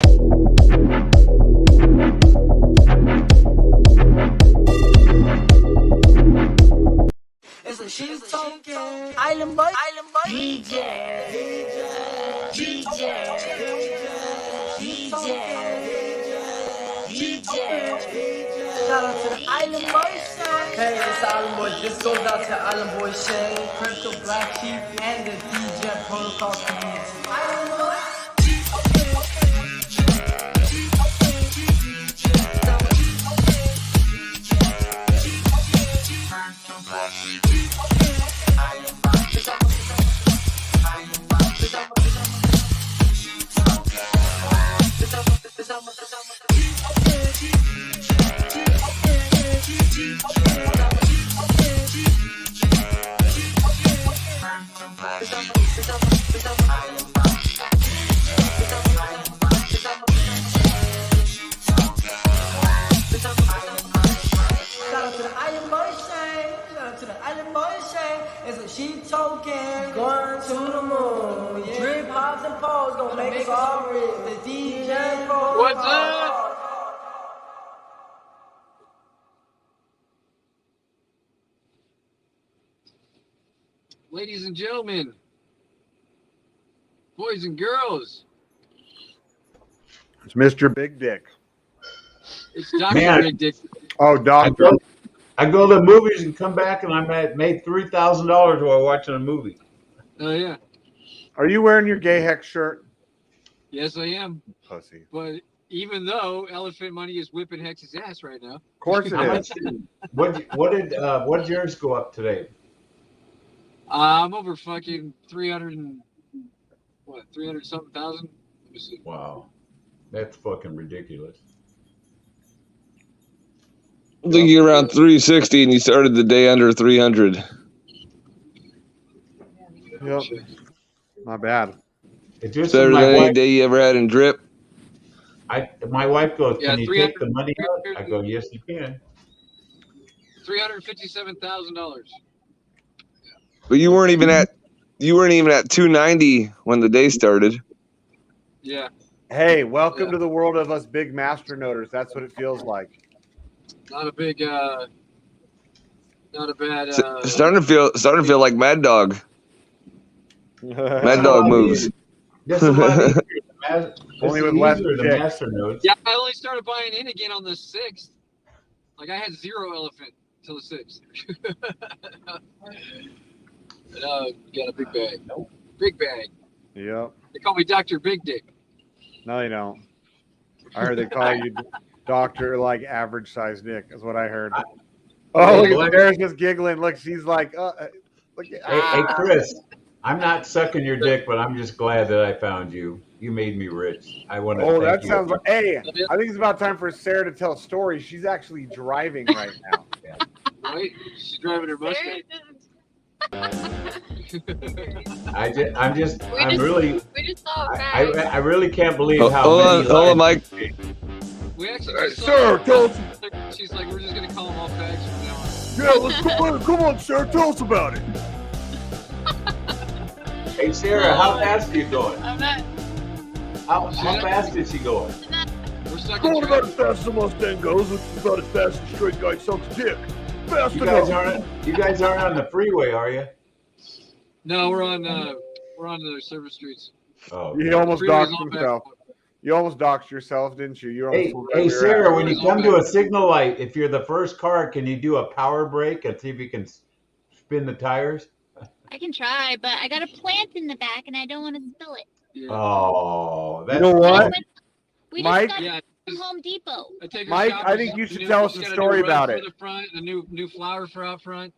It's a sheep talking island boy, DJ, Shout out to the island boy Shane. Hey, it's the island boys. This goes out to island boy Shane, Crypto BlackSheep, and the DJ Protocol community. Island boy. It's a sheep token, going to the moon. Yeah. Drip pops and poles, gonna make us all rich. The DJ Pro. What's up? Ladies and gentlemen, boys and girls, it's Mr. Big Dick. It's Dr. Big Dick. Oh, Doctor. I go to the movies and come back and I made $3,000 while watching a movie. Oh, yeah. Are you wearing your gay hex shirt? Yes, I am. Pussy. But even though Elephant Money is whipping Hex's ass right now. Of course it is. What did yours go up today? I'm over fucking 300 something thousand. Let me see. Wow. That's fucking ridiculous. I think you're around 360 and you started the day under 300. Yep. Not bad. It's just Better than any day you ever had in drip. My wife goes, Yeah, can you take the money out? I go, yes, you can. $357,000. But you weren't even at 290 when the day started. Yeah. Hey, welcome to the world of us big master noters. That's what it feels like. Not a big not a bad Starting to feel like Mad Dog. Mad Dog moves. That's a lot easier. Only with less the dick. master notes. Yeah, I only started buying in again on the 6th. Like I had 0 elephant till the 6th. Got a big bag. Big bag. Yep. They call me Dr. Big Dick. No, you don't. I heard they call you Doctor like average size dick is what I heard. Oh, look at Sarah's just giggling. Look, she's like, look. Hey, Chris, I'm not sucking your dick, but I'm just glad that I found you. You made me rich. I want to. Oh, that sounds like. Hey, I think it's about time for Sarah to tell a story. She's actually driving right now. Right? She's driving her Mustang. I just We just saw a bag. I really can't believe how Hold on, Mike. We actually just Sarah, tell us. She's like, we're just gonna call them all fags from now on. Yeah, let's come on, Sarah, tell us about it. Hey, Sarah, how fast are you going? I'm not. How fast is she going? We're stuck Going in about as traffic. fast as a Mustang goes, which is about as fast as a straight guy sucks dick. Fast You enough. guys aren't on the freeway, are you? No, we're on the service streets. Oh. You almost Freeway's doxed all yourself. You almost doxed yourself, didn't you? You Hey, almost hey, Sarah, when you come to a signal light, if you're the first car, can you do a power brake and see if you can spin the tires? I can try, but I got a plant in the back and I don't want to spill it. Yeah. Oh, that's You know what? We Mike? just got Yeah. it from Home Depot. I take her Mike, shopping. I think you should She's tell us a got story new rug about for it. The front, a new flower for out front.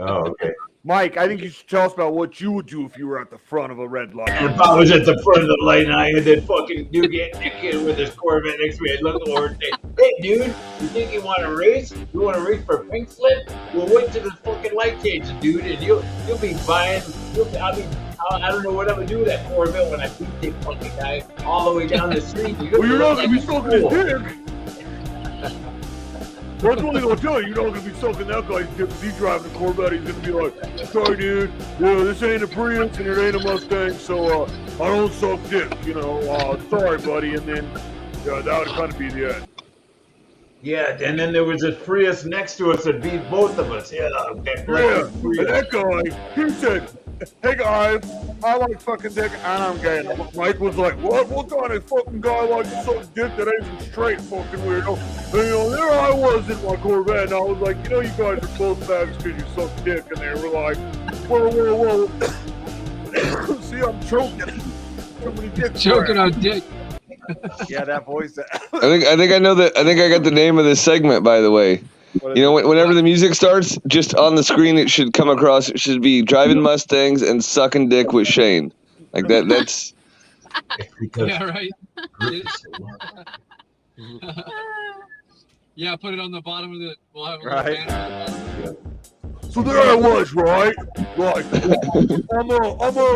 Oh, okay. Mike, I think you should tell us about what you would do if you were at the front of a red light. If I was at the front of the light and I had that fucking kid with his Corvette next to me, I'd look over and say, "Hey, dude, you think you want to race? You want to race for pink slip? Well, wait till the fucking light changes, dude, and you'll be buying. I don't know what I'm gonna do with that Corvette when I beat that fucking guy all the way down the street. Well, you're not going to be sucking his dick. That's what they'll tell you. You're not gonna be sucking that guy's dick because he's driving a Corvette. He's gonna be like, sorry, dude. Yeah, this ain't a Prius and it ain't a Mustang, so I don't suck dick. You know, sorry, buddy. And then that would kind of be the end. Yeah, and then there was a Prius next to us that beat both of us. Yeah, that Yeah, Prius. and that guy, he said, hey guys, I like fucking dick and I'm gay. And Mike was like, what? What kind of fucking guy likes to suck dick that ain't straight, fucking weirdo? And there I was in my Corvette and I was like, you guys are both fags because you suck dick. And they were like, whoa. See, I'm choking. Somebody dick. Choking on dick. Yeah, that voice. I think I know that. I think I got the name of this segment, by the way. Whenever the music starts, just on the screen it should come across. It should be driving Mustangs and sucking dick with Shane. Like that. That's. Yeah, right. Yeah, put it on the bottom of the. We'll have a Right. banner. So there I was, right? Like, I'm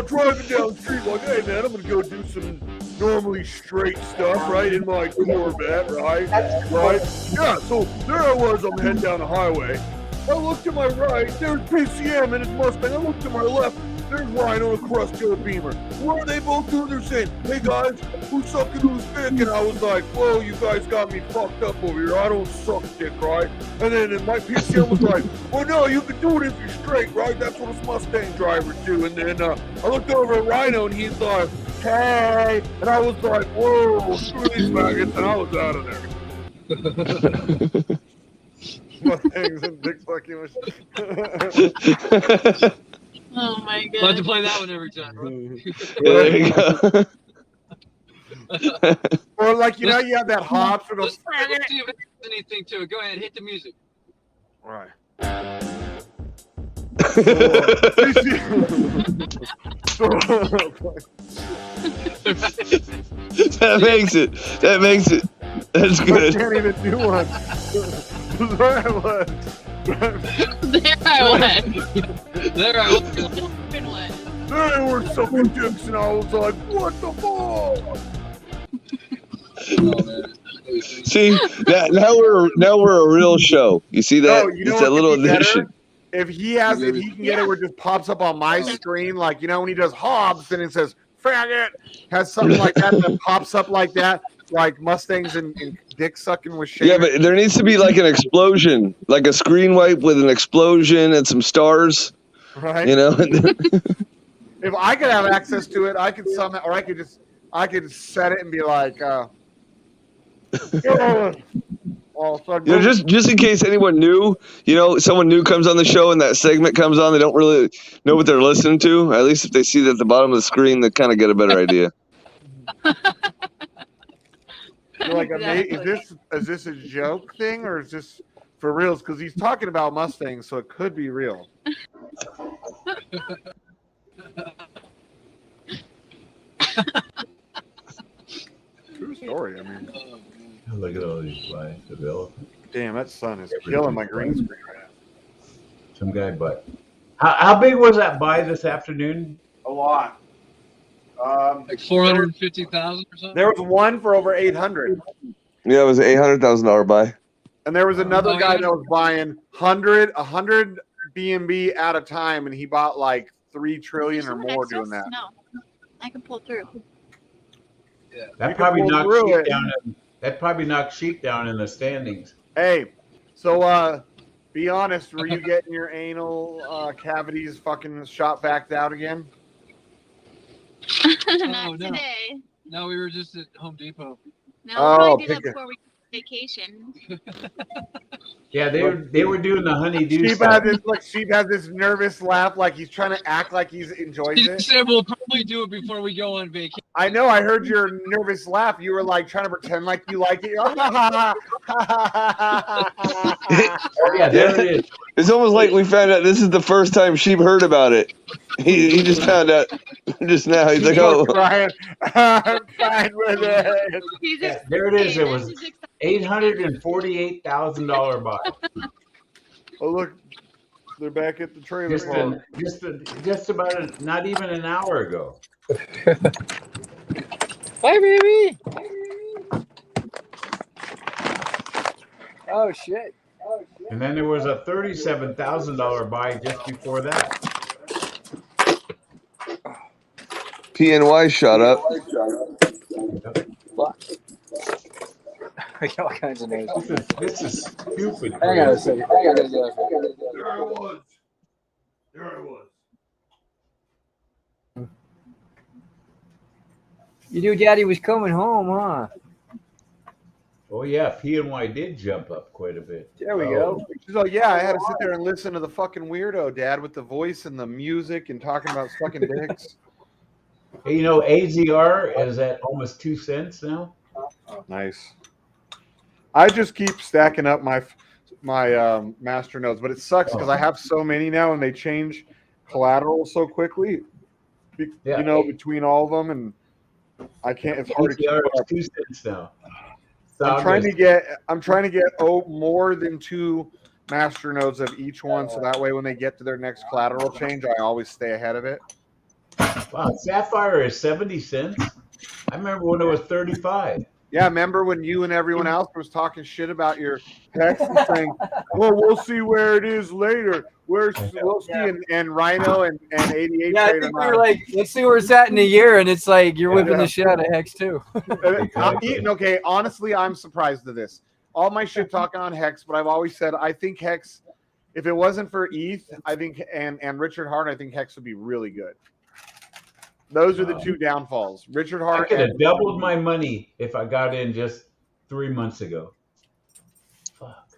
driving down the street like, hey man, I'm gonna go do some normally straight stuff, right, in my Corvette, right? Right? Yeah, so there I was, I'm heading down the highway. I looked to my right, there's PCM and his Mustang. I looked to my left, there's Rhino and crusty old Beamer. What are they both doing? They're saying, hey guys, who's sucking who's dick? And I was like, whoa, you guys got me fucked up over here. I don't suck dick, right? And then my PCM was like, well, no, you can do it if you're straight, right? That's what us Mustang drivers do. And then I looked over at Rhino and he's like, hey. And I was like, whoa, screw these maggots. And I was out of there. Mustangs and dick fucking machine. Oh my god. We'll have to play that one every time. There you go. Or like, you have that hops or Let's those. see if it has anything to it. Go ahead, hit the music. Right. That makes it. That's I good. can't even do one. There I was. There I was. There I go. Good one. They were sucking dicks, and I was like, what the fuck? Oh, man. See, now we're a real show. You see that? No, you know It's what a little could be better? addition. If he can get it where it just pops up on my screen, like, when he does Hobbs and it says, faggot, has something like that that pops up like that, like Mustangs and dick sucking with Shane. Yeah, but there needs to be like an explosion, like a screen wipe with an explosion and some stars. Right. If I could have access to it, I could somehow, or I could set it and be like, just in case anyone new, someone new comes on the show and that segment comes on, they don't really know what they're listening to. At least if they see that at the bottom of the screen, they kind of get a better idea. You're like, Exactly. is this a joke thing or is this for reals? Because he's talking about Mustangs, so it could be real. True story. I mean, Look at all these flies develop. damn, that sun is killing my green screen right now. Some guy, but how big was that buy this afternoon? A lot. Like 450,000 or something? There was one for over 800, Yeah, it was an $800,000 buy. and there was another Oh, guy yeah. that was buying 100 B&B at a time, and he bought like 3 trillion or Someone more access? doing that. No. I can pull through. That You can probably pull knocked through sheep it. down. That probably knocked sheep down in the standings. Hey, so be honest, were you getting your anal cavities fucking shot backed out again? Not no. today. No, we were just at Home Depot. No, we'll probably do pick that it. before we go on vacation. Yeah, they were doing the honeydew Sheep stuff. has this nervous laugh, like he's trying to act like he enjoys He it. said we'll probably do it before we go on vacation. I know. I heard your nervous laugh. You were like trying to pretend like you like it. Oh, yeah, there it is. It's almost like we found out this is the first time Sheep heard about it. He just found out just now. He's like, oh. Ryan, I'm fine with it. He's Yeah, excited. there it is. It was He's excited. $848,000 buy. Oh look, they're back at the trailer park. Just about not even an hour ago. Hi, baby. Oh shit. And then there was a $37,000 buy just before that. PNY shot up. I got all kinds of names. This is stupid. Hang on a Chris. second. I gotta get up here. There I was. There I was. You knew Daddy was coming home, huh? Oh yeah, PNY did jump up quite a bit. There we go. She's like, yeah, I had to sit there and listen to the fucking weirdo dad with the voice and the music and talking about sucking dicks. Hey, you know, AZR is at almost 2 cents now. Nice. I just keep stacking up my master nodes, but it sucks because I have so many now and they change collateral so quickly. Yeah. You know, between all of them, and I can't. It's hard to keep AZR is up. 2 cents now. I'm trying to get more than 2 master nodes of each one, so that way when they get to their next collateral change, I always stay ahead of it. Wow, Sapphire is 70 cents. I remember when it was 35. Yeah, remember when you and everyone else was talking shit about your hex and saying, "Well, we'll see where it is later." We'll see, and Rhino and 88. Yeah, I think we were like, let's see where it's at in a year, and it's like you're whipping the shit out of Hex too. Okay, honestly, I'm surprised of this. All my shit talking on Hex, but I've always said I think Hex, if it wasn't for ETH, I think and Richard Hart, I think Hex would be really good. Those are the 2 downfalls. Richard Hart. I could have doubled my money if I got in just 3 months ago. Fuck.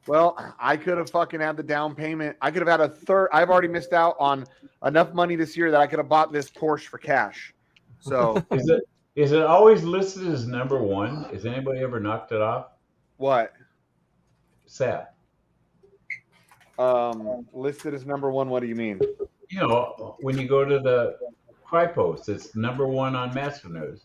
Well, I could have fucking had the down payment. I could have had a third. I've already missed out on enough money this year that I could have bought this Porsche for cash. So is it always listed as number 1? Has anybody ever knocked it off? What? Sap. Listed as number 1. What do you mean? You know, when you go to the Crypost, it's number 1 on Masternodes.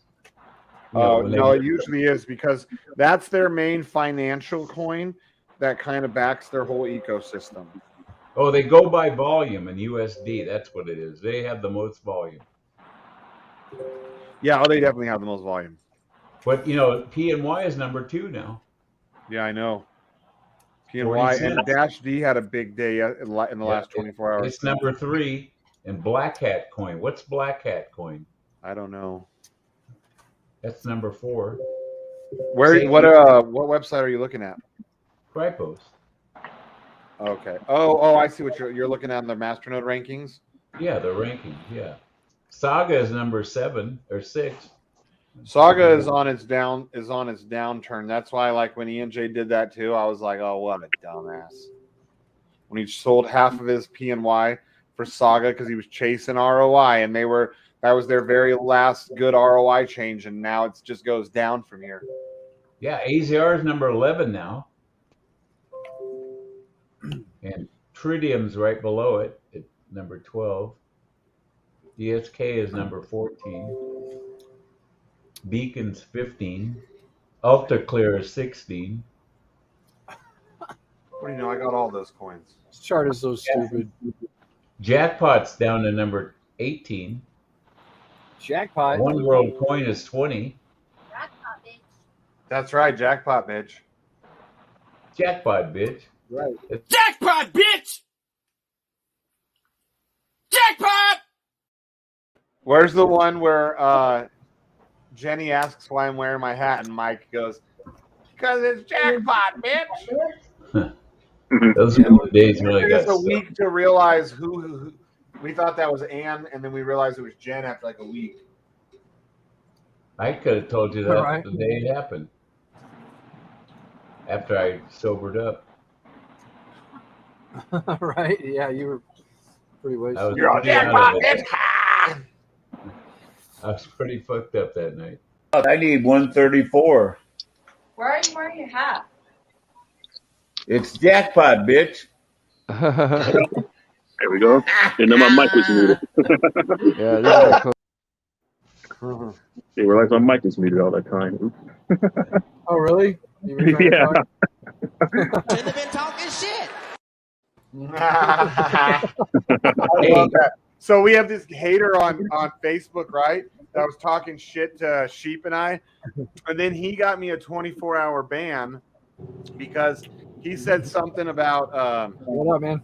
No, it usually is because that's their main financial coin that kind of backs their whole ecosystem. Oh, they go by volume in USD. That's what it is. They have the most volume. Yeah, they definitely have the most volume. But, you know, PNY is number 2 now. Yeah, I know. PNY and Dash D had a big day in the last 24 hours. It's number 3. And Black Hat Coin. What's Black Hat Coin? I don't know. That's number 4. What website are you looking at? Crypost. Okay. Oh, I see what you're looking at in the Masternode rankings. Yeah, the ranking. Yeah. Saga is number 7 or 6. Saga is on its downturn. That's why, like when ENJ did that too, I was like, oh, what a dumbass. When he sold half of his PNY for Saga because he was chasing ROI, and that was their very last good ROI change, and now it just goes down from here. Yeah, AZR is number 11 now. And Tritium's right below it at number 12. DSK is number 14. Beacon's 15. Ultraclear is 16. What do you know? I got all those coins. This chart is so stupid. Jackpot's down to number 18. Jackpot. One World Coin is 20. Jackpot, bitch. That's right, jackpot, bitch. Jackpot, bitch. Right. Jackpot, bitch! Jackpot! Where's the one where Jenny asks why I'm wearing my hat, and Mike goes, "Because it's jackpot, bitch." Those were the days when I It got took us a stuck. week to realize who. We thought that was Ann, and then we realized it was Jen after like a week. I could have told you that Right. the day it happened. After I sobered up. Right? Yeah, you were pretty I was wasted. You're on pretty out jackpot, of it. bitch. Ha! I was pretty fucked up that night. I need 134. Why are you wearing your hat? It's jackpot, bitch. There we go. And then my mic was muted. Yeah, this is They realized my mic was muted all that time. Oops. Oh, really? You were trying to Yeah. talk? Shouldn't have been talking shit. I love that. So we have this hater on Facebook, right? That was talking shit to Sheep and I, and then he got me a 24-hour ban because he said something about What up, man?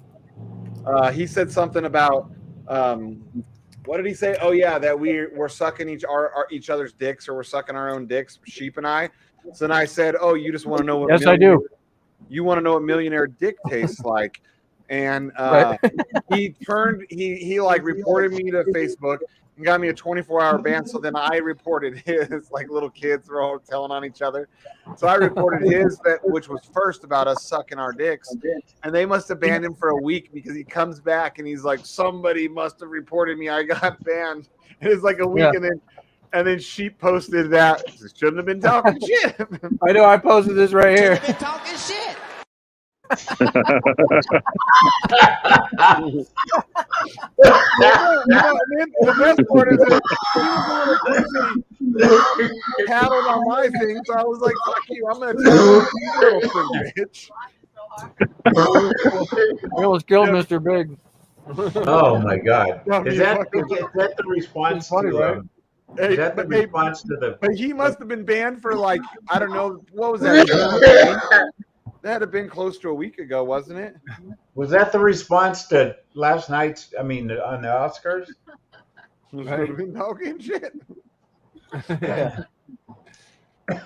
he said something about what did he say? Oh yeah, that we're sucking each other's dicks, or we're sucking our own dicks, Sheep and I. So then I said, oh, you just want to know what? Yes, I do. You want to know what millionaire dick tastes like? And Right. he like reported me to Facebook and got me a 24-hour ban. So then I reported his, like little kids were all telling on each other. So I reported his, which was first about us sucking our dicks, and they must have banned him for a week because he comes back and he's like, somebody must have reported me. I got banned. And it's like a week, Yeah. and then Sheep posted that shouldn't have been talking shit. I know. I posted this right here. Talking shit. The best part is that he was a little pussy, tattled on my thing, so I was like, fuck you, I'm gonna tattle on you, little thing, bitch. We almost killed Mr. Big. Oh my God! No, Is that the response funny, to? right? Hey, Is that the response to the? But he must have been banned for like, I don't know, what was that? That had been close to a week ago, wasn't it? Was that the response to last night's? I mean, on the Oscars. Right. Been talking shit. Yeah.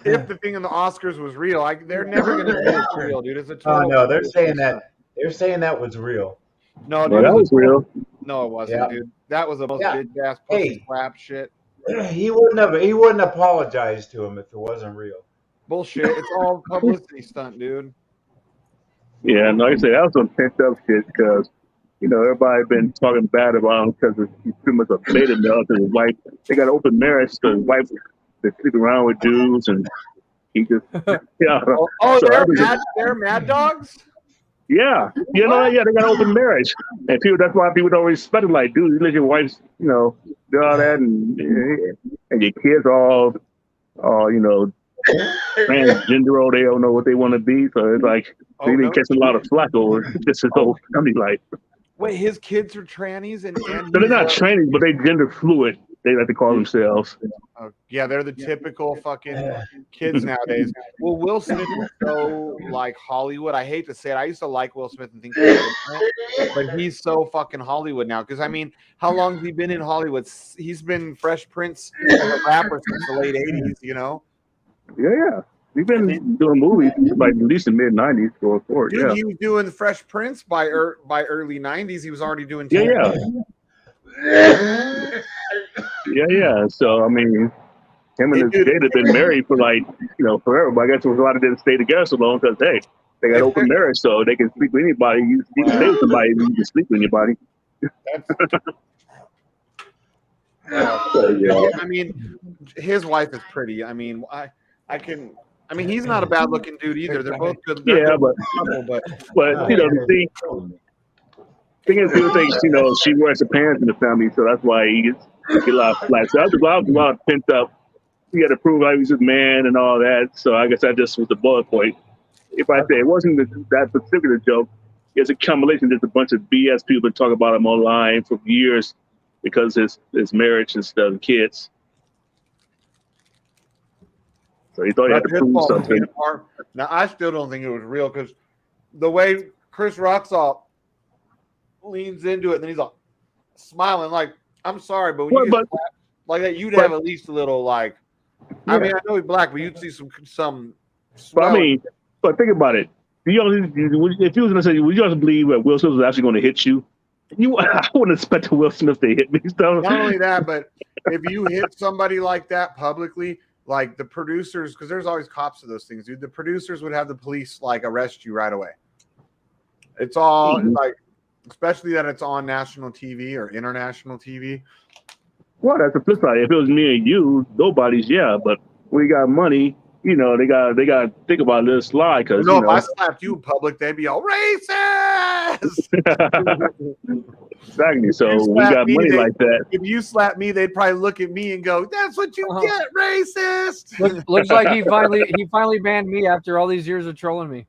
If the thing in the Oscars was real, they're never gonna say it's real, dude. It's a Oh total. no, they're saying that. They're saying that was real. No, dude, Well, that was real. No, it wasn't, Yeah. dude. That was the most Yeah. bitch ass pussy Hey. slap shit. He wouldn't apologize to him if it wasn't real. Bullshit. It's all publicity stunt, dude. Yeah, and like I said, that was some pent up shit because, you know, everybody been talking bad about him because he's pretty much a beta male to his wife. They got open marriage to his wife. They sleep around with dudes, and he just, yeah. Oh, So they're I think mad. They're mad dogs. yeah, you know, yeah, they got open marriage, and people. That's why people don't respect it. Like, dude, you let your wife, you know, do all that, and your kids are all, you know, transgender, or they don't know what they want to be. So it's like they been catching a lot of flack over this is whole family life. Wait, his kids are trannies and So they're not training, but they gender fluid. They like to call themselves. yeah, they're the typical fucking kids nowadays. Well, Will Smith is so like Hollywood. I hate to say it. I used to like Will Smith and think he was different, but he's so fucking Hollywood now. Because I mean, how long has he been in Hollywood? He's been Fresh Prince as a rapper since the late '80s. You know? Yeah. We've been doing movies like at least in mid '90s going forward. Dude, Yeah. he was doing Fresh Prince by early '90s. He was already doing. Yeah. Yeah. So I mean, him and his kid have been married for like, you know, forever. But I guess it was a lot of them stay together so long because hey, they got open marriage, so they can sleep with anybody. You can stay with somebody, you can sleep with anybody. Yeah. I mean, his wife is pretty. I mean, I mean, he's not a bad looking dude either. They're both good. Yeah, but you know, the thing is, people think, you know, she wears the pants in the family, so that's why he gets a lot of flack. So that was a lot of pent up. He had to prove he was a man and all that. So I guess that just was the bullet point. If I say it wasn't that particular joke, it's a combination. There's a bunch of BS people been talking about him online for years because his marriage and stuff, kids. So he thought he had to prove something. Now, I still don't think it was real because the way Chris Rock's leans into it, and then he's like smiling, like, I'm sorry, but when you get like that, you'd have at least a little like. I mean, I know he's black, but you'd see some. But I mean, but think about it. If you was going to say, would you also believe that Will Smith was actually going to hit you? I wouldn't expect Will Smith to hit me. So. Not only that, but if you hit somebody like that publicly, like the producers, because there's always cops to those things, dude. The producers would have the police like arrest you right away. It's all like, especially that it's on national TV or international TV. Well, that's the flip side. If it was me and you, nobody's, yeah. But we got money, you know, they got to think about this slide because if I slapped you in public, they'd be all racist. Exactly. So we got money like that. If you slap me, they'd probably look at me and go, "That's what you get, racist." Looks like he finally banned me after all these years of trolling me.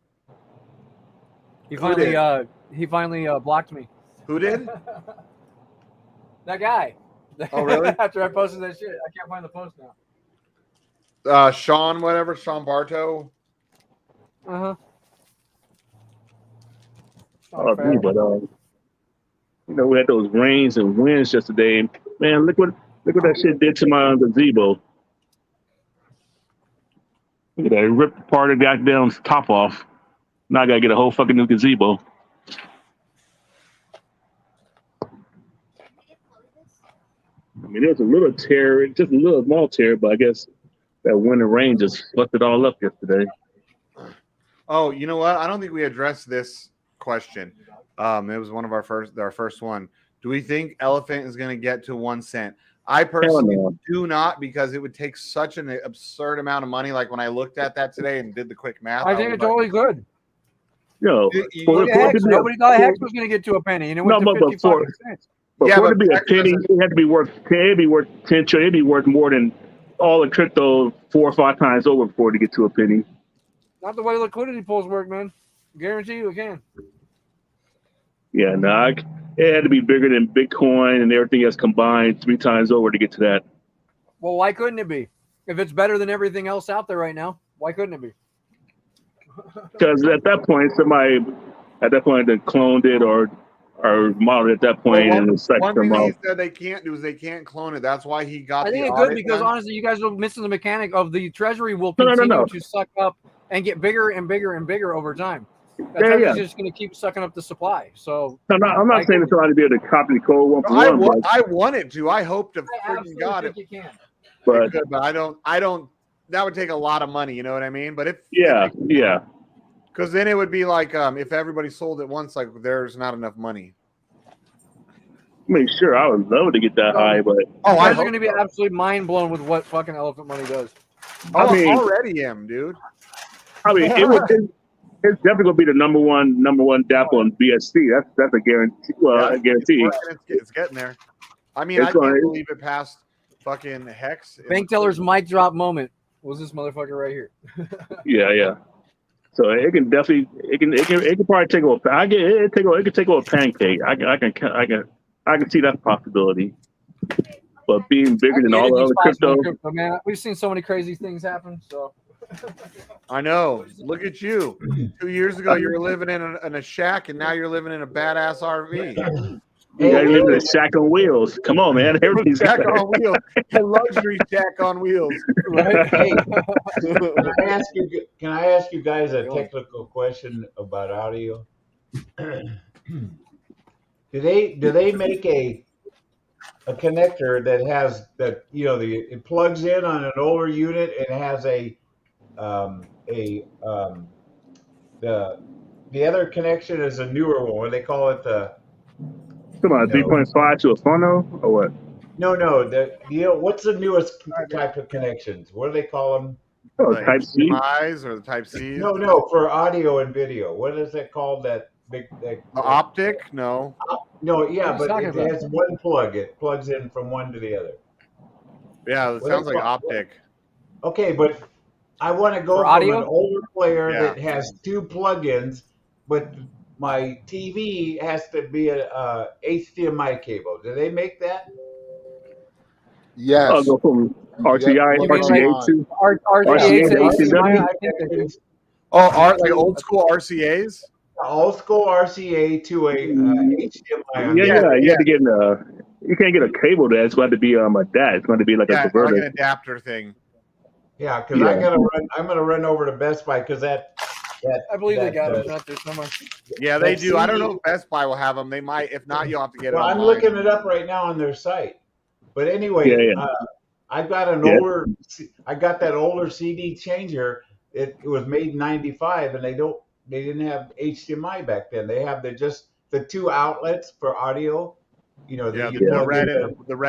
He finally blocked me. Who did? That guy. Oh, really? After I posted that shit, I can't find the post now. Sean Bartow. Uh-huh. Not a fan. But we had those rains and winds yesterday. And man, look what that shit did to my gazebo. Look at that! It ripped part of the goddamn top off. Now I gotta get a whole fucking new gazebo. I mean, there's a little tear, just a little small tear, but I guess that wind and rain just fucked it all up yesterday. Oh, you know what? I don't think we addressed this question. It was one of our first one. Do we think elephant is going to get to 1 cent? I personally do not, because it would take such an absurd amount of money. Like when I looked at that today and did the quick math, I think it's totally good. Nobody thought Hex was going to get to a penny, and it went to 55 cents. But for it to be a penny, it had to be worth 10. It'd be worth 10 trillion. It'd be worth more than all the crypto 4 or 5 times over before to get to a penny. Not the way liquidity pools work, man. Guarantee you it can. Yeah, it had to be bigger than Bitcoin and everything else combined 3 times over to get to that. Well, why couldn't it be? If it's better than everything else out there right now, why couldn't it be? Because at that point, somebody that cloned it or modeled it at that point, well, and it's like one thing he said they can't do is they can't clone it. That's why he got. I think it's good because honestly, you guys are missing the mechanic of the treasury will continue to suck up and get bigger and bigger and bigger over time. That's just going to keep sucking up the supply. So I'm not saying it's trying to be able to copy the code one for one. I want it to. I hope to freaking God it. You can. But I don't. That would take a lot of money. You know what I mean? But if because then it would be like if everybody sold it once, like there's not enough money. I mean, sure, I would love to get that high, but I'm going to be absolutely mind blown with what fucking elephant money does. I mean, already am, dude. I mean, it's definitely gonna be the number one DApp on BSC. That's a guarantee. Well, a guarantee. It's getting there. I mean, I can't believe it passed fucking Hex. Bank teller's mic drop moment was this motherfucker right here. Yeah. So it can definitely it can probably take over. It can take over a pancake. I can see that possibility. But being bigger than all the other crypto, man, we've seen so many crazy things happen. So I know. Look at you. 2 years ago, you were living in a shack, and now you're living in a badass RV. You're living in a shack on wheels. Come on, man. Everything's shack on wheels. A luxury shack on wheels. Right? Hey, can I ask you guys a technical question about audio? Do they make a connector that has that it plugs in on an older unit and has the other connection is a newer one. What do they call it? Come on, 3.5 to a phono or what? No. What's the newest type of connections? What do they call them? Oh, Type C. Or the Type C. No, for audio and video. What is it called? The optic? No. No, yeah, but it has one plug. It plugs in from one to the other. Yeah, it sounds like optic. Okay, but I want to go from an older player that has 2 plugins, but my TV has to be a HDMI cable. Do they make that? Yes. I'll go from RCA to RCA to HDMI. Oh, like old school RCAs? Old school RCA to a HDMI. Yeah. You have to get you can't get a cable there. It's going to be a DAT. It's going to be like a converter. Like an adapter thing. Yeah, because I'm gonna run over to Best Buy because I believe they got it out there somewhere. Yeah, they do. I don't know if Best Buy will have them. They might. If not, you'll have to get it. I'm looking it up right now on their site. But anyway, I've got older. I got that older CD changer. It was made in '95, and they didn't have HDMI back then. They have just the 2 outlets for audio. The red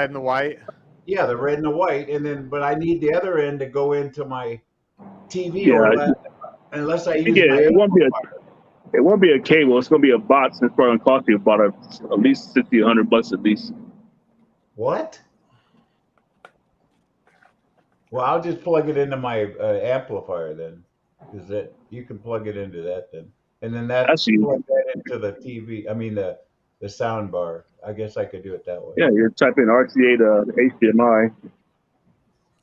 and the white. Yeah, the red and the white, but I need the other end to go into my TV. Unless I use it won't be a cable. It's going to be a box. It's probably going to cost you about at least $60, $100 at least. What? Well, I'll just plug it into my amplifier then, because that you can plug it into that then, and then plug that into the TV. I mean the sound bar. I guess I could do it that way. Yeah, you're typing RCA to HDMI.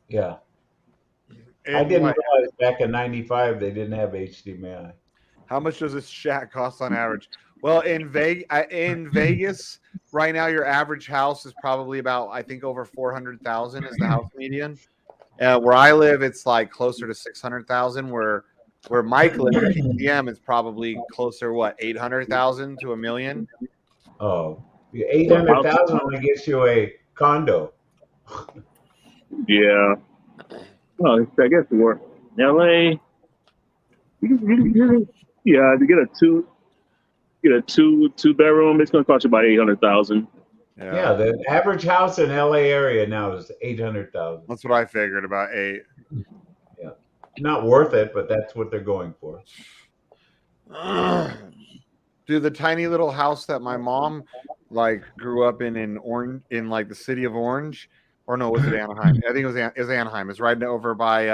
Yeah. I didn't realize back in '95 they didn't have HDMI. How much does this shack cost on average? Well, in Vegas right now, your average house is probably about, I think, over 400,000 is the house median. Where I live, it's like closer to 600,000. Where Mike lives, PCM, is probably closer, what, 800,000 to $1 million. Oh, 800,000 only gets you a condo. Yeah. Well, I guess we're LA. Yeah, to get a two bedroom, it's gonna cost you about 800,000. Yeah, the average house in LA area now is 800,000. That's what I figured, about 8. Yeah, not worth it, but that's what they're going for. Dude, the tiny little house that my mom like grew up in Orange, in like the city of Orange, or no, was it Anaheim? I think it was Anaheim. It's right over by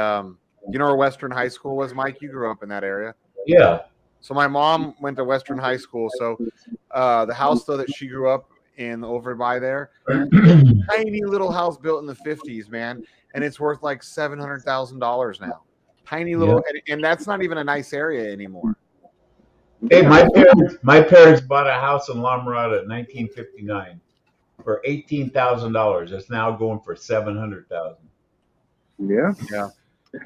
you know where Western High School was, Mike? You grew up in that area. Yeah. So my mom went to Western High School. So the house though that she grew up in over by there, tiny little house built in the 50s, man, and it's worth like $700,000 now. Tiny little, and that's not even a nice area anymore. Hey, my parents bought a house in La Mirada in 1959 for $18,000. It's now going for $700,000. Yeah. Yeah.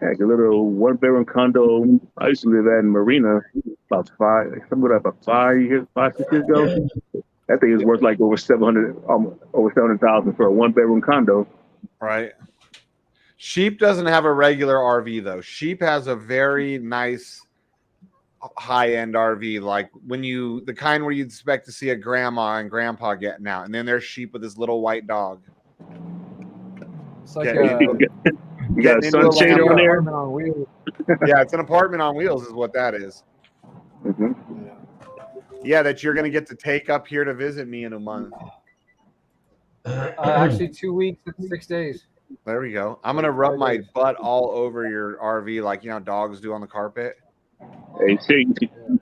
Heck, a little one bedroom condo I used to live at in Marina about 5 years, 6 years ago. That thing is worth like over 700,000 for a one bedroom condo. Right. Sheep doesn't have a regular RV though. Sheep has a very nice high-end RV, like the kind where you'd expect to see a grandma and grandpa getting out, and then there's Sheep with his little white dog. It's like you got a sunshade on there. On wheels. Yeah, it's an apartment on wheels, is what that is. Mm-hmm. Yeah, that you're gonna get to take up here to visit me in a month. Actually, 2 weeks and 6 days. There we go. I'm gonna rub my butt all over your RV, like you know how dogs do on the carpet. Hey, see,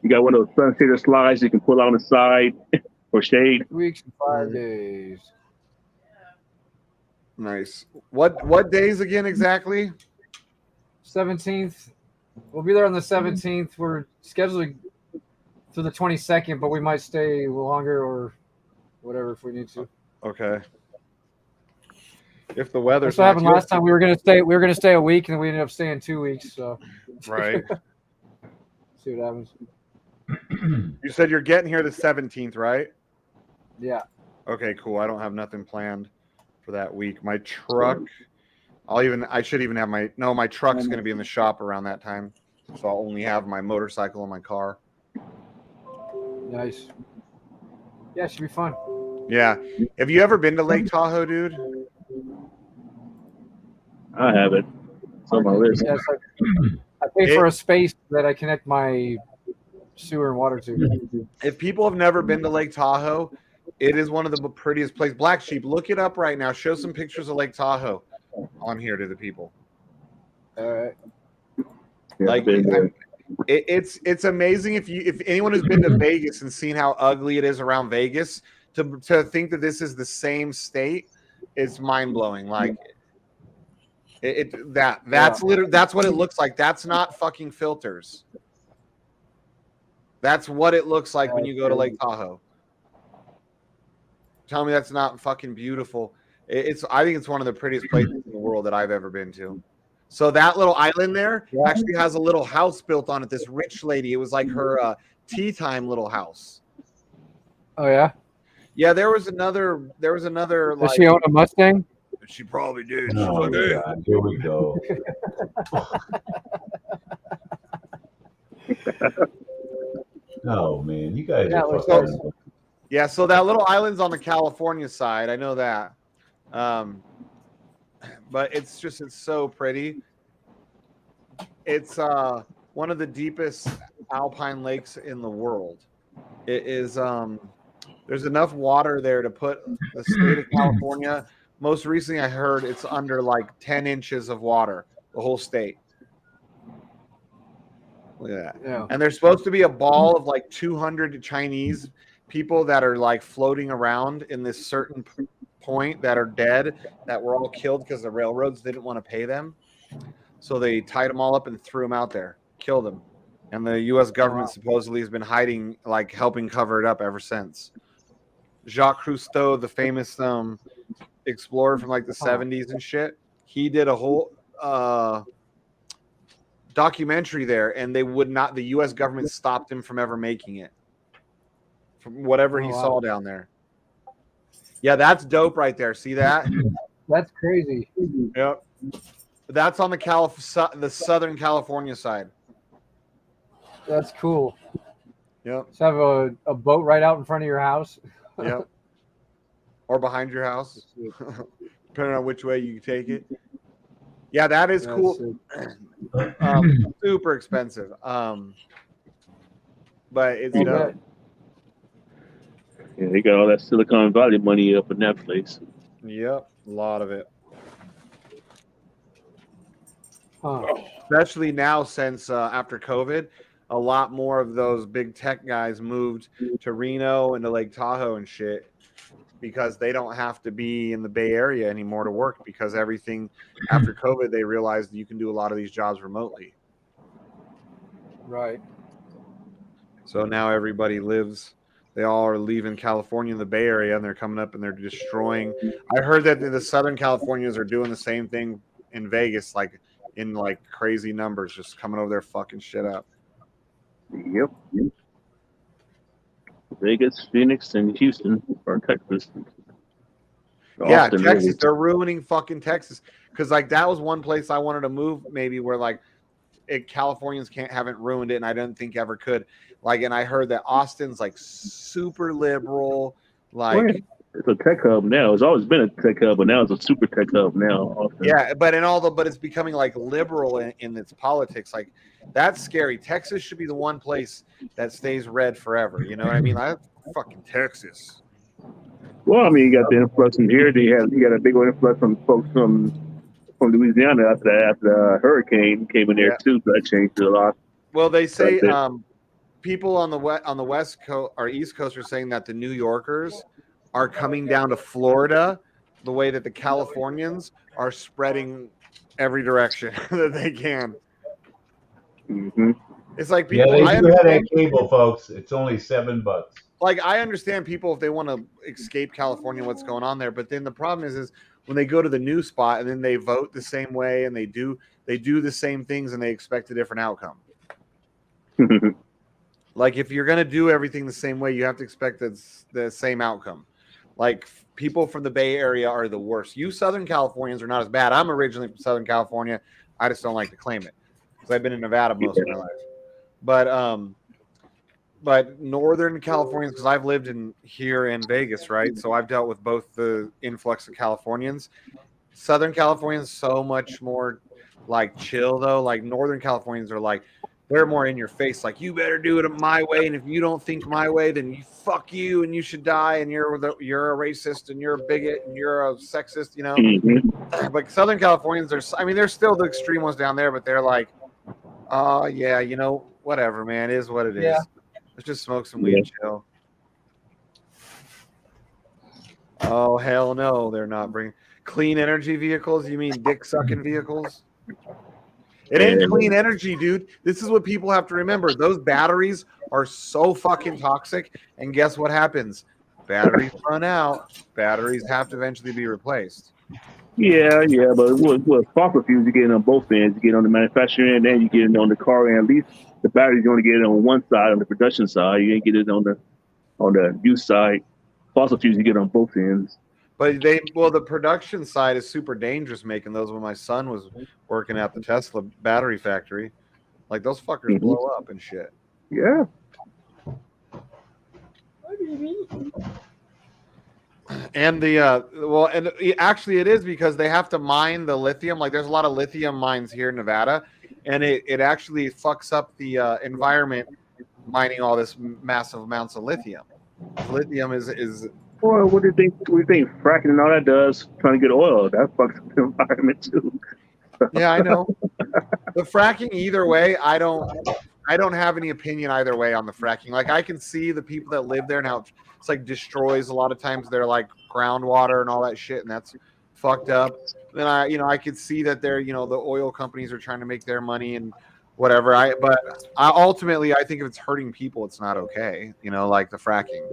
you got one of those sun-shaded slides you can pull out on the side for shade. 2 weeks and 5 days. Nice. What days again exactly? 17th. We'll be there on the 17th. We're scheduling to the 22nd, but we might stay longer or whatever if we need to. Okay. If the weather's That's what happened last time. We were gonna stay a week, and we ended up staying 2 weeks. So. Right. See what happens. You said you're getting here the 17th, right? Yeah. Okay, cool. I don't have nothing planned for that week. My truck, I should even have my truck's going to be in the shop around that time. So I'll only have my motorcycle and my car. Nice. Yeah, it should be fun. Yeah. Have you ever been to Lake Tahoe, dude? I haven't. It's on my list. Yeah, it's like, I pay for a space that I connect my sewer and water to. If people have never been to Lake Tahoe, it is one of the prettiest places. Black Sheep, look it up right now. Show some pictures of Lake Tahoe on here to the people. All right. Like it's amazing if anyone has been to Vegas and seen how ugly it is around Vegas, to think that this is the same state, it's mind blowing. Like that's literally that's what it looks like. That's not fucking filters. That's what it looks like when you go to Lake Tahoe. Tell me that's not fucking beautiful. I think it's one of the prettiest places in the world that I've ever been to. So that little island there actually has a little house built on it. This rich lady. It was like her tea time little house. Oh yeah. Yeah, there was another. Does she own a Mustang? She probably did. Oh, God, here we go. Oh man, you guys are fucking. Yeah, so that little island's on the California side. I know that. But it's so pretty. It's one of the deepest alpine lakes in the world. It is there's enough water there to put the state of California. Most recently I heard it's under like 10 inches of water, the whole state. Look at that. Yeah. And there's supposed to be a ball of like 200 Chinese people that are like floating around in this certain point that are dead, that were all killed because the railroads didn't want to pay them. So they tied them all up and threw them out there, killed them. and the U.S. government supposedly has been hiding, like helping cover it up ever since. Jacques Cousteau, the famous explorer from like the 70s and shit, he did a whole documentary there, and they would not. The U.S. government stopped him from ever making it, from whatever he saw down there. Yeah, that's dope right there. See that? That's crazy. Yep. That's on the Southern California side. That's cool. Yep. Just have a boat right out in front of your house. Yep. Or behind your house, depending on which way you take it. Yeah, that is cool. Super expensive. But it's dope. Yeah, they got all that Silicon Valley money up in that place. Yep, a lot of it. Especially now, since after COVID, a lot more of those big tech guys moved to Reno and to Lake Tahoe and shit, because they don't have to be in the Bay Area anymore to work, because everything after COVID, they realized you can do a lot of these jobs remotely. Right. So now everybody lives, they all are leaving California in the Bay Area, and they're coming up and they're destroying. I heard that the Southern Californians are doing the same thing in Vegas, like in like crazy numbers, just coming over there fucking shit up. Yep. Vegas, Phoenix, and Houston, or Texas. Yeah, Austin, Texas, really. they're ruining fucking Texas, because like that was one place I wanted to move, maybe where like Californians haven't ruined it, and I don't think ever could. Like, and I heard that Austin's like super liberal, like it's a tech hub now. It's always been a tech hub, but now it's a super tech hub now. Austin. Yeah, but it's becoming like liberal in its politics. Like, that's scary. Texas should be the one place that stays red forever. You know what I mean? Fucking Texas. Well, I mean, you got the influx from here. You got a big old influx from folks from Louisiana after the hurricane came in there too. So that changed it a lot. Well, they say people on the West Coast or East Coast are saying that the New Yorkers are coming down to Florida the way that the Californians are spreading every direction that they can. Mm-hmm. It's like people. Yeah, they do have that cable, folks. It's only $7. Like, I understand people if they want to escape California, what's going on there. But then the problem is when they go to the new spot and then they vote the same way and they do the same things and they expect a different outcome. Like, if you're going to do everything the same way, you have to expect the same outcome. Like, people from the Bay Area are the worst. You Southern Californians are not as bad. I'm originally from Southern California. I just don't like to claim it because I've been in Nevada most of my life. But Northern Californians, because I've lived here in Vegas, right? So I've dealt with both the influx of Californians. Southern Californians so much more like chill though. Like, Northern Californians are like, they're more in your face, like, you better do it my way, and if you don't think my way, then you fuck you, and you should die, and you're a racist, and you're a bigot, and you're a sexist, you know. Mm-hmm. But Southern Californians, they're still the extreme ones down there, but they're like, oh yeah, you know, whatever, man, it is what it is. Let's just smoke some weed and chill. Oh hell no, they're not bringing clean energy vehicles. You mean dick sucking vehicles? It ain't clean energy, dude. This is what people have to remember. Those batteries are so fucking toxic. And guess what happens? Batteries run out. Batteries have to eventually be replaced. Yeah, but with fossil fuels, you get it on both ends. You get it on the manufacturing end, and you get it on the car end. At least the batteries, you only get it on one side, on the production side. You ain't get it on the use side. Fossil fuels, you get it on both ends. But the production side is super dangerous making those when my son was working at the Tesla battery factory. Like, those fuckers blow up and shit. Yeah. And actually it is because they have to mine the lithium. Like, there's a lot of lithium mines here in Nevada, and it actually fucks up the environment mining all this massive amounts of lithium. Lithium is Well, what do you think? Fracking and all that does? Trying to get oil, that fucks up the environment too. Yeah, I know. The fracking, either way, I don't have any opinion either way on the fracking. Like, I can see the people that live there and how it's like destroys a lot of times their like groundwater and all that shit, and that's fucked up. Then I could see that they're, the oil companies are trying to make their money and whatever. Ultimately, I think if it's hurting people, it's not okay. You know, like the fracking.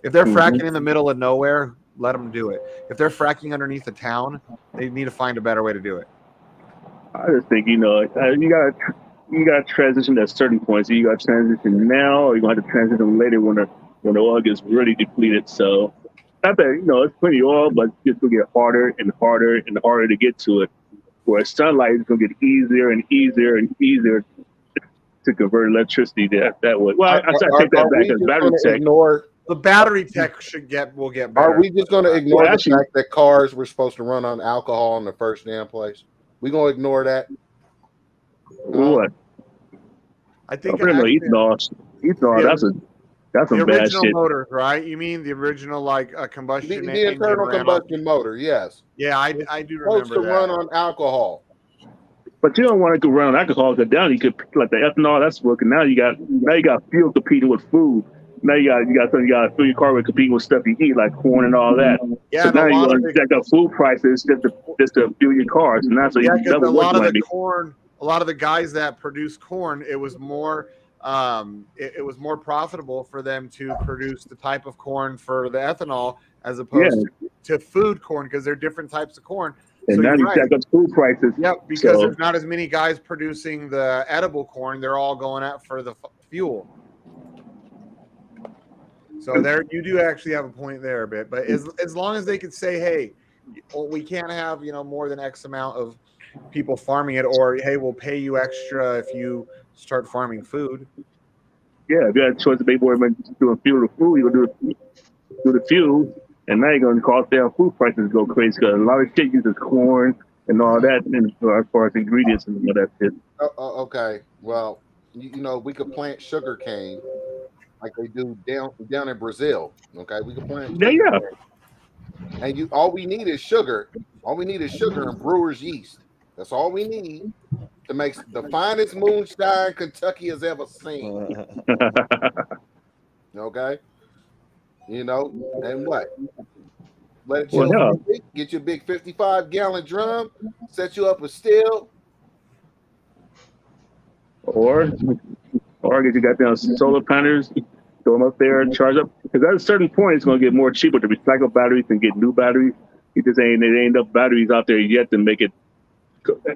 If they're fracking in the middle of nowhere, let them do it. If they're fracking underneath a town, they need to find a better way to do it. I just think you gotta transition at certain points. You got to transition now, or you gonna have to transition later when the oil gets really depleted. So, not that it's plenty of oil, but it's gonna get harder and harder and harder to get to it. Where sunlight is gonna get easier and easier and easier to convert electricity that way. Well, I take that back because battery tech. The battery tech will get better. Are we just going to ignore the fact that cars were supposed to run on alcohol in the first damn place? We going to ignore that? What? I think ethanol. That's some the bad original shit. motors, right? You mean the original combustion? The internal combustion motor, yes. Yeah, I do remember supposed to run on alcohol. But you don't want to go run on alcohol because down you could like the ethanol that's working. Now you got fuel competing with food. Now you got fill your car with competing with stuff you eat like corn and all that. Yeah, so now you want to jack up food prices just to fuel your cars, and that's what you double a lot of the corn. A lot of the guys that produce corn, it was more it was more profitable for them to produce the type of corn for the ethanol as opposed to food corn because they're different types of corn. And now you jack up food prices. Yep, because there's not as many guys producing the edible corn. They're all going out for the fuel. So there, you do actually have a point there a bit. But as long as they could say, hey, we can't have more than X amount of people farming it, or hey, we'll pay you extra if you start farming food. Yeah, if you had a choice to make more money doing fuel to food, you're gonna do the fuel, and now you're gonna cause their food prices go crazy because a lot of shit uses corn and all that, and as far as ingredients and all that shit. Okay, well, we could plant sugar cane like they do down in Brazil. Okay, we could plant. Yeah. And all we need is sugar. All we need is sugar and brewer's yeast. That's all we need to make the finest moonshine Kentucky has ever seen. Okay, and what? Let it chill. Get your big 55-gallon drum. Set you up a still. Or get you goddamn solar panels. Throw them up there and charge up. Because at a certain point, it's going to get more cheaper to recycle batteries and get new batteries. It ain't enough batteries out there yet to make it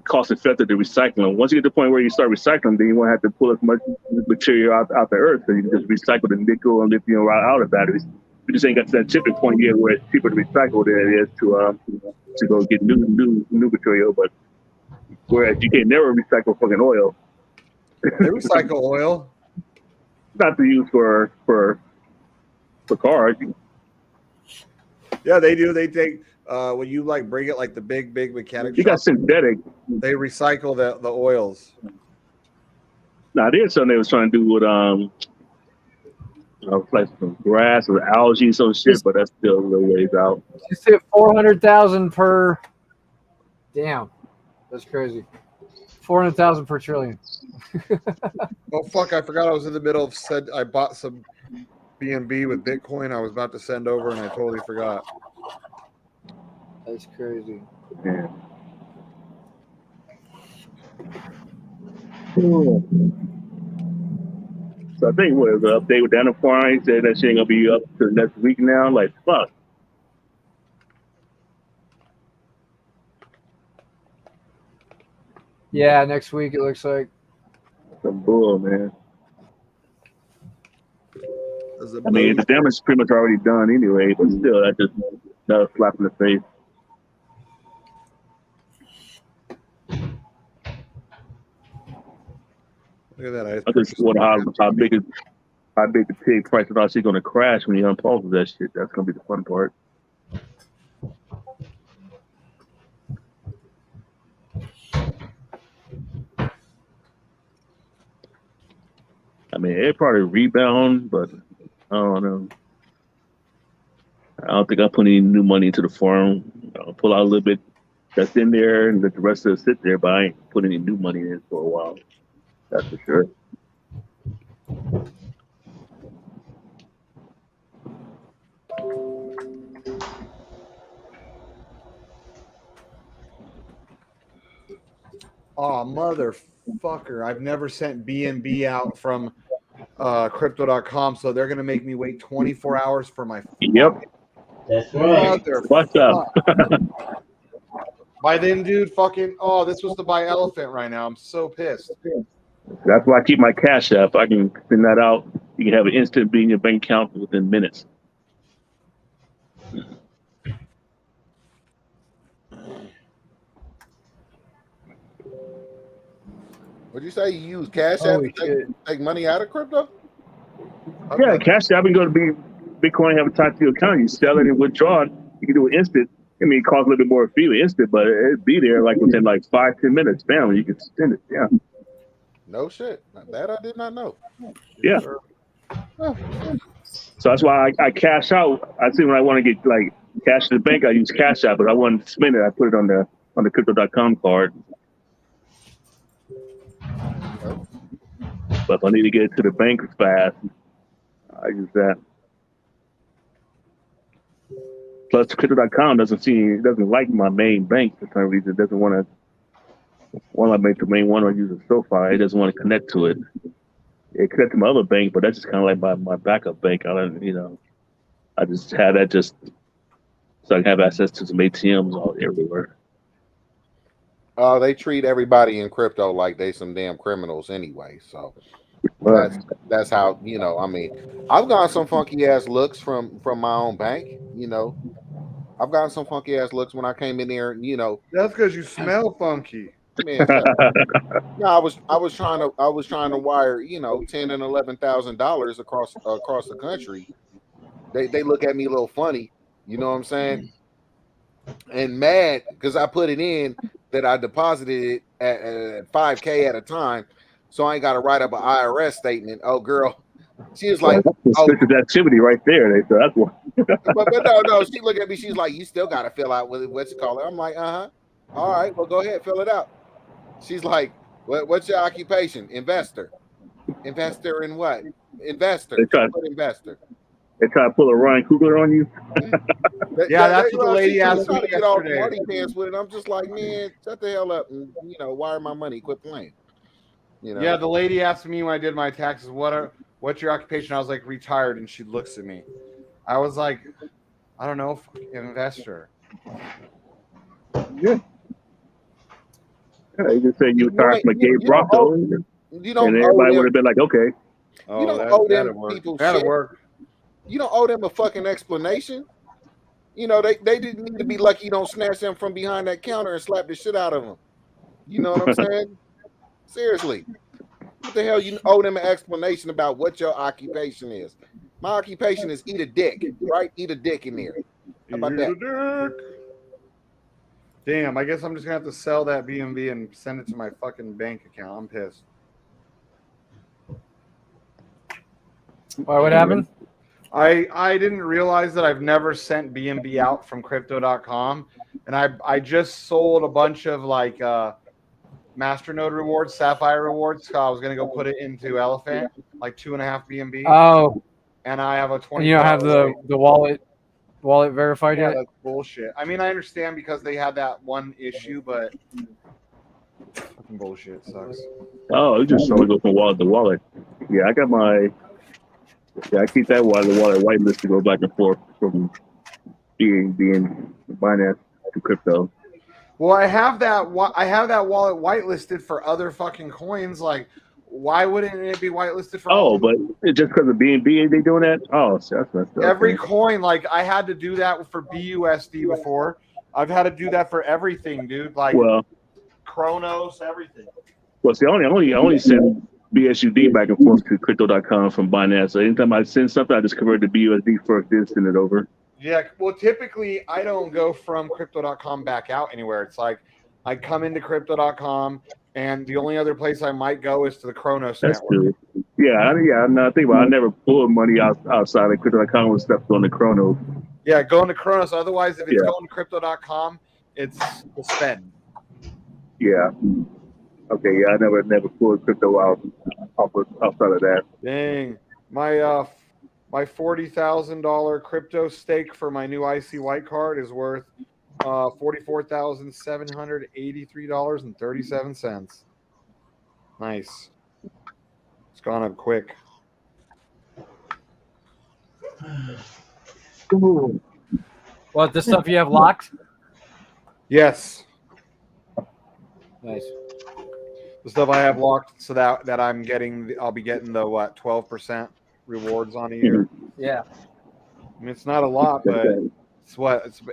cost effective to recycle them. Once you get to the point where you start recycling, then you won't have to pull as much material out the earth. So you can just recycle the nickel and lithium right out of batteries. You just ain't got to that tipping point yet where it's cheaper to recycle than it is to go get new material. But whereas you can never recycle fucking oil. They recycle oil. Not to use for cars. Yeah, they do. They take when you bring it the big mechanic. You got synthetic. They recycle the oils. Now there's something they was trying to do with like some grass or algae, some shit, but that's still a little ways out. You said 400,000 per. Damn, that's crazy. 400,000 per trillion. Oh fuck! I forgot I was in the middle of I bought some BNB with Bitcoin. I was about to send over, and I totally forgot. That's crazy. Yeah. So I think what the update with Daniel Farine said that shit ain't gonna be up to next week now. Like fuck. Yeah, next week it looks like. Some bull, man. I mean, the damage is pretty much already done anyway, but still, that's just another slap in the face. Look at that! I just wonder how big the pig price is actually going to crash when you unpause that shit. That's going to be the fun part. I mean, it probably rebound, but I don't know. I don't think I put any new money into the farm. I'll pull out a little bit that's in there and let the rest of it sit there, but I ain't put any new money in for a while. That's for sure. Oh, mother motherfucker. I've never sent BNB out from crypto.com, so they're gonna make me wait 24 hours for my Yep. That's right. What's up? By then, dude, this was to buy elephant right now. I'm so pissed. That's why I keep my cash app. I can send that out. You can have an instant be in your bank account within minutes. What'd you say? You use Cash App to take money out of crypto? Yeah, cash app and go to Bitcoin, have a tie to your account. You sell it and withdraw it. You can do it instant. I mean, it costs a little bit more fee instant, but it'd be there like within like 5-10 minutes. Bam, you can send it. Yeah. No shit. That I did not know. Yeah. So that's why I cash out. I see when I want to get like cash in the bank, I use Cash App, but I want to spend it. I put it on the crypto.com card. But if I need to get it to the bank fast, I use that. Plus, crypto.com doesn't like my main bank for some reason. It doesn't want to make the main one or use a SoFi. It doesn't want to connect to it. It connects to my other bank, but that's just kind of like my backup bank. I just have that just so I can have access to some ATMs all everywhere. They treat everybody in crypto like they some damn criminals anyway. So that's how, I mean, I've gotten some funky ass looks from my own bank. I've gotten some funky ass looks when I came in there. That's because you smell funky. Man, no, I was trying to wire $10,000 and $11,000 across the country. They look at me a little funny, you know what I'm saying? And mad because I put it in that I deposited it at $5K at a time, so I ain't got to write up an IRS statement. Oh, girl, she was like, suspicious activity right there. So that's why. but no, she looked at me. She's like, you still got to fill out what's it called? I'm like, all right, well, go ahead, fill it out. She's like, what's your occupation? Investor. Investor in what? Investor. Investor. They try to pull a Ryan Coogler on you. Yeah, that's what the lady asked me get all yesterday. party pants with it. I'm just like, man, shut the hell up and wire my money. Quit playing. Yeah, the lady asked me when I did my taxes, what's your occupation? I was like, retired, and she looks at me. I was like, I don't know, investor. Yeah. You just said you retired from a gay Bronco, and everybody would have been like, okay. You don't owe them people shit. Work. You don't owe them a fucking explanation. They didn't need to be lucky you don't snatch them from behind that counter and slap the shit out of them. You know what I'm saying? Seriously. What the hell you owe them an explanation about what your occupation is? My occupation is eat a dick, right? Eat a dick in there. How about that? Damn, I guess I'm just gonna have to sell that BNB and send it to my fucking bank account. I'm pissed. Why? What happened? I didn't realize that I've never sent BNB out from crypto.com, and I just sold a bunch of like Masternode rewards, Sapphire rewards. So I was gonna go put it into Elephant, like 2.5 BNB. Oh, and I have a 20. And you don't have the wallet verified yet? That's bullshit. I mean, I understand because they had that one issue, but fucking bullshit sucks. Oh, it just only go from wallet to wallet. Yeah, I got my. Yeah, I keep that wallet whitelist to go back and forth from being Binance to crypto. Well, I have that wallet whitelisted for other fucking coins. Like, why wouldn't it be whitelisted for? Oh, but just because of BNB, they doing that? Oh, so that's messed up. Every coin, like I had to do that for BUSD before. I've had to do that for everything, dude. Like, Chronos, everything. Well, see, I only send BSUD back and forth to crypto.com from Binance. So anytime I send something, I just convert to BUSD first, then send it over. Yeah, well, typically I don't go from crypto.com back out anywhere. It's like I come into crypto.com, and the only other place I might go is to the Chronos That's network. true. Yeah, I think about it. I never pulled money outside of crypto.com with stuff going to Chronos. Yeah, going to Chronos. Otherwise, if it's going to crypto.com, it's the spend. Yeah. Okay, yeah, I never pulled crypto outside of that. Dang. My $40,000 crypto stake for my new IC White card is worth $44,783.37. Nice. It's gone up quick. Ooh. What, the stuff you have locked? Yes. Nice. The stuff I have locked so that I'll be getting the 12% rewards on a year. Yeah. I mean, it's not a lot, but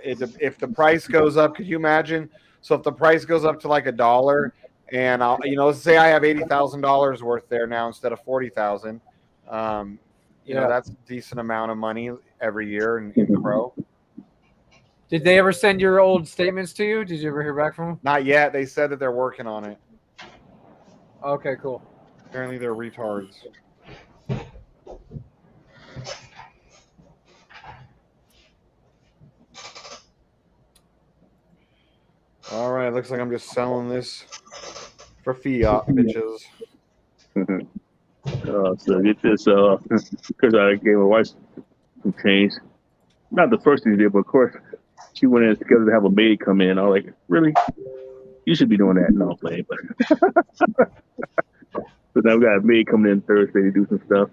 if the price goes up, could you imagine? So if the price goes up to like $1 and let's say I have $80,000 worth there now instead of 40,000, that's a decent amount of money every year in Pro. Did they ever send your old statements to you? Did you ever hear back from them? Not yet. They said that they're working on it. Okay, cool. Apparently they're retards. All right, looks like I'm just selling this for fiat, bitches. So get this, because I gave my wife some change. Not the first thing she did, but of course, she went in together to have a maid come in. I was like, really? You should be doing that. No, I'm playing, but. So now we got a maid coming in Thursday to do some stuff.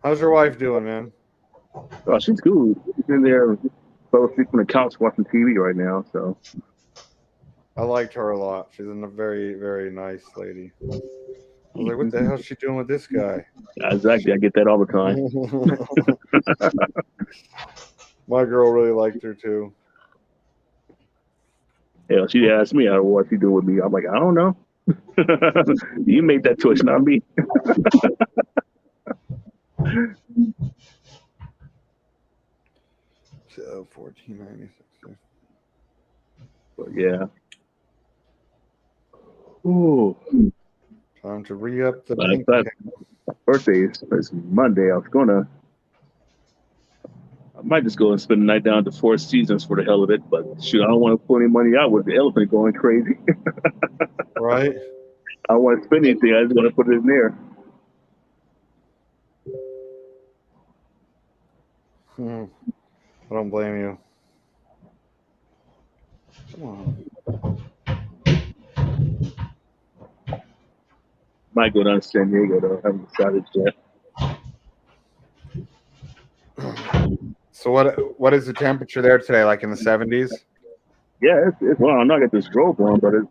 How's your wife doing, man? Oh, she's cool. She's in there, fell asleep on the couch watching TV right now. So I liked her a lot. She's a very, very nice lady. I was like, what the hell is she doing with this guy? Exactly. I get that all the time. My girl really liked her too. Hell, she asked me what she doing with me. I'm like, I don't know. You made that choice, not me. 1496. But yeah. Ooh. Time to re-up the My bank. birthday is Monday. I might just go and spend the night down at the Four Seasons for the hell of it, but shoot, I don't want to put any money out with the elephant going crazy. Right? I don't want to spend anything. I just want to put it in there. I don't blame you. Come on. Might go down to San Diego though. I haven't decided yet. So what is the temperature there today? Like in the 70s? Yeah, it's well, I'm not got this strobe on, but it's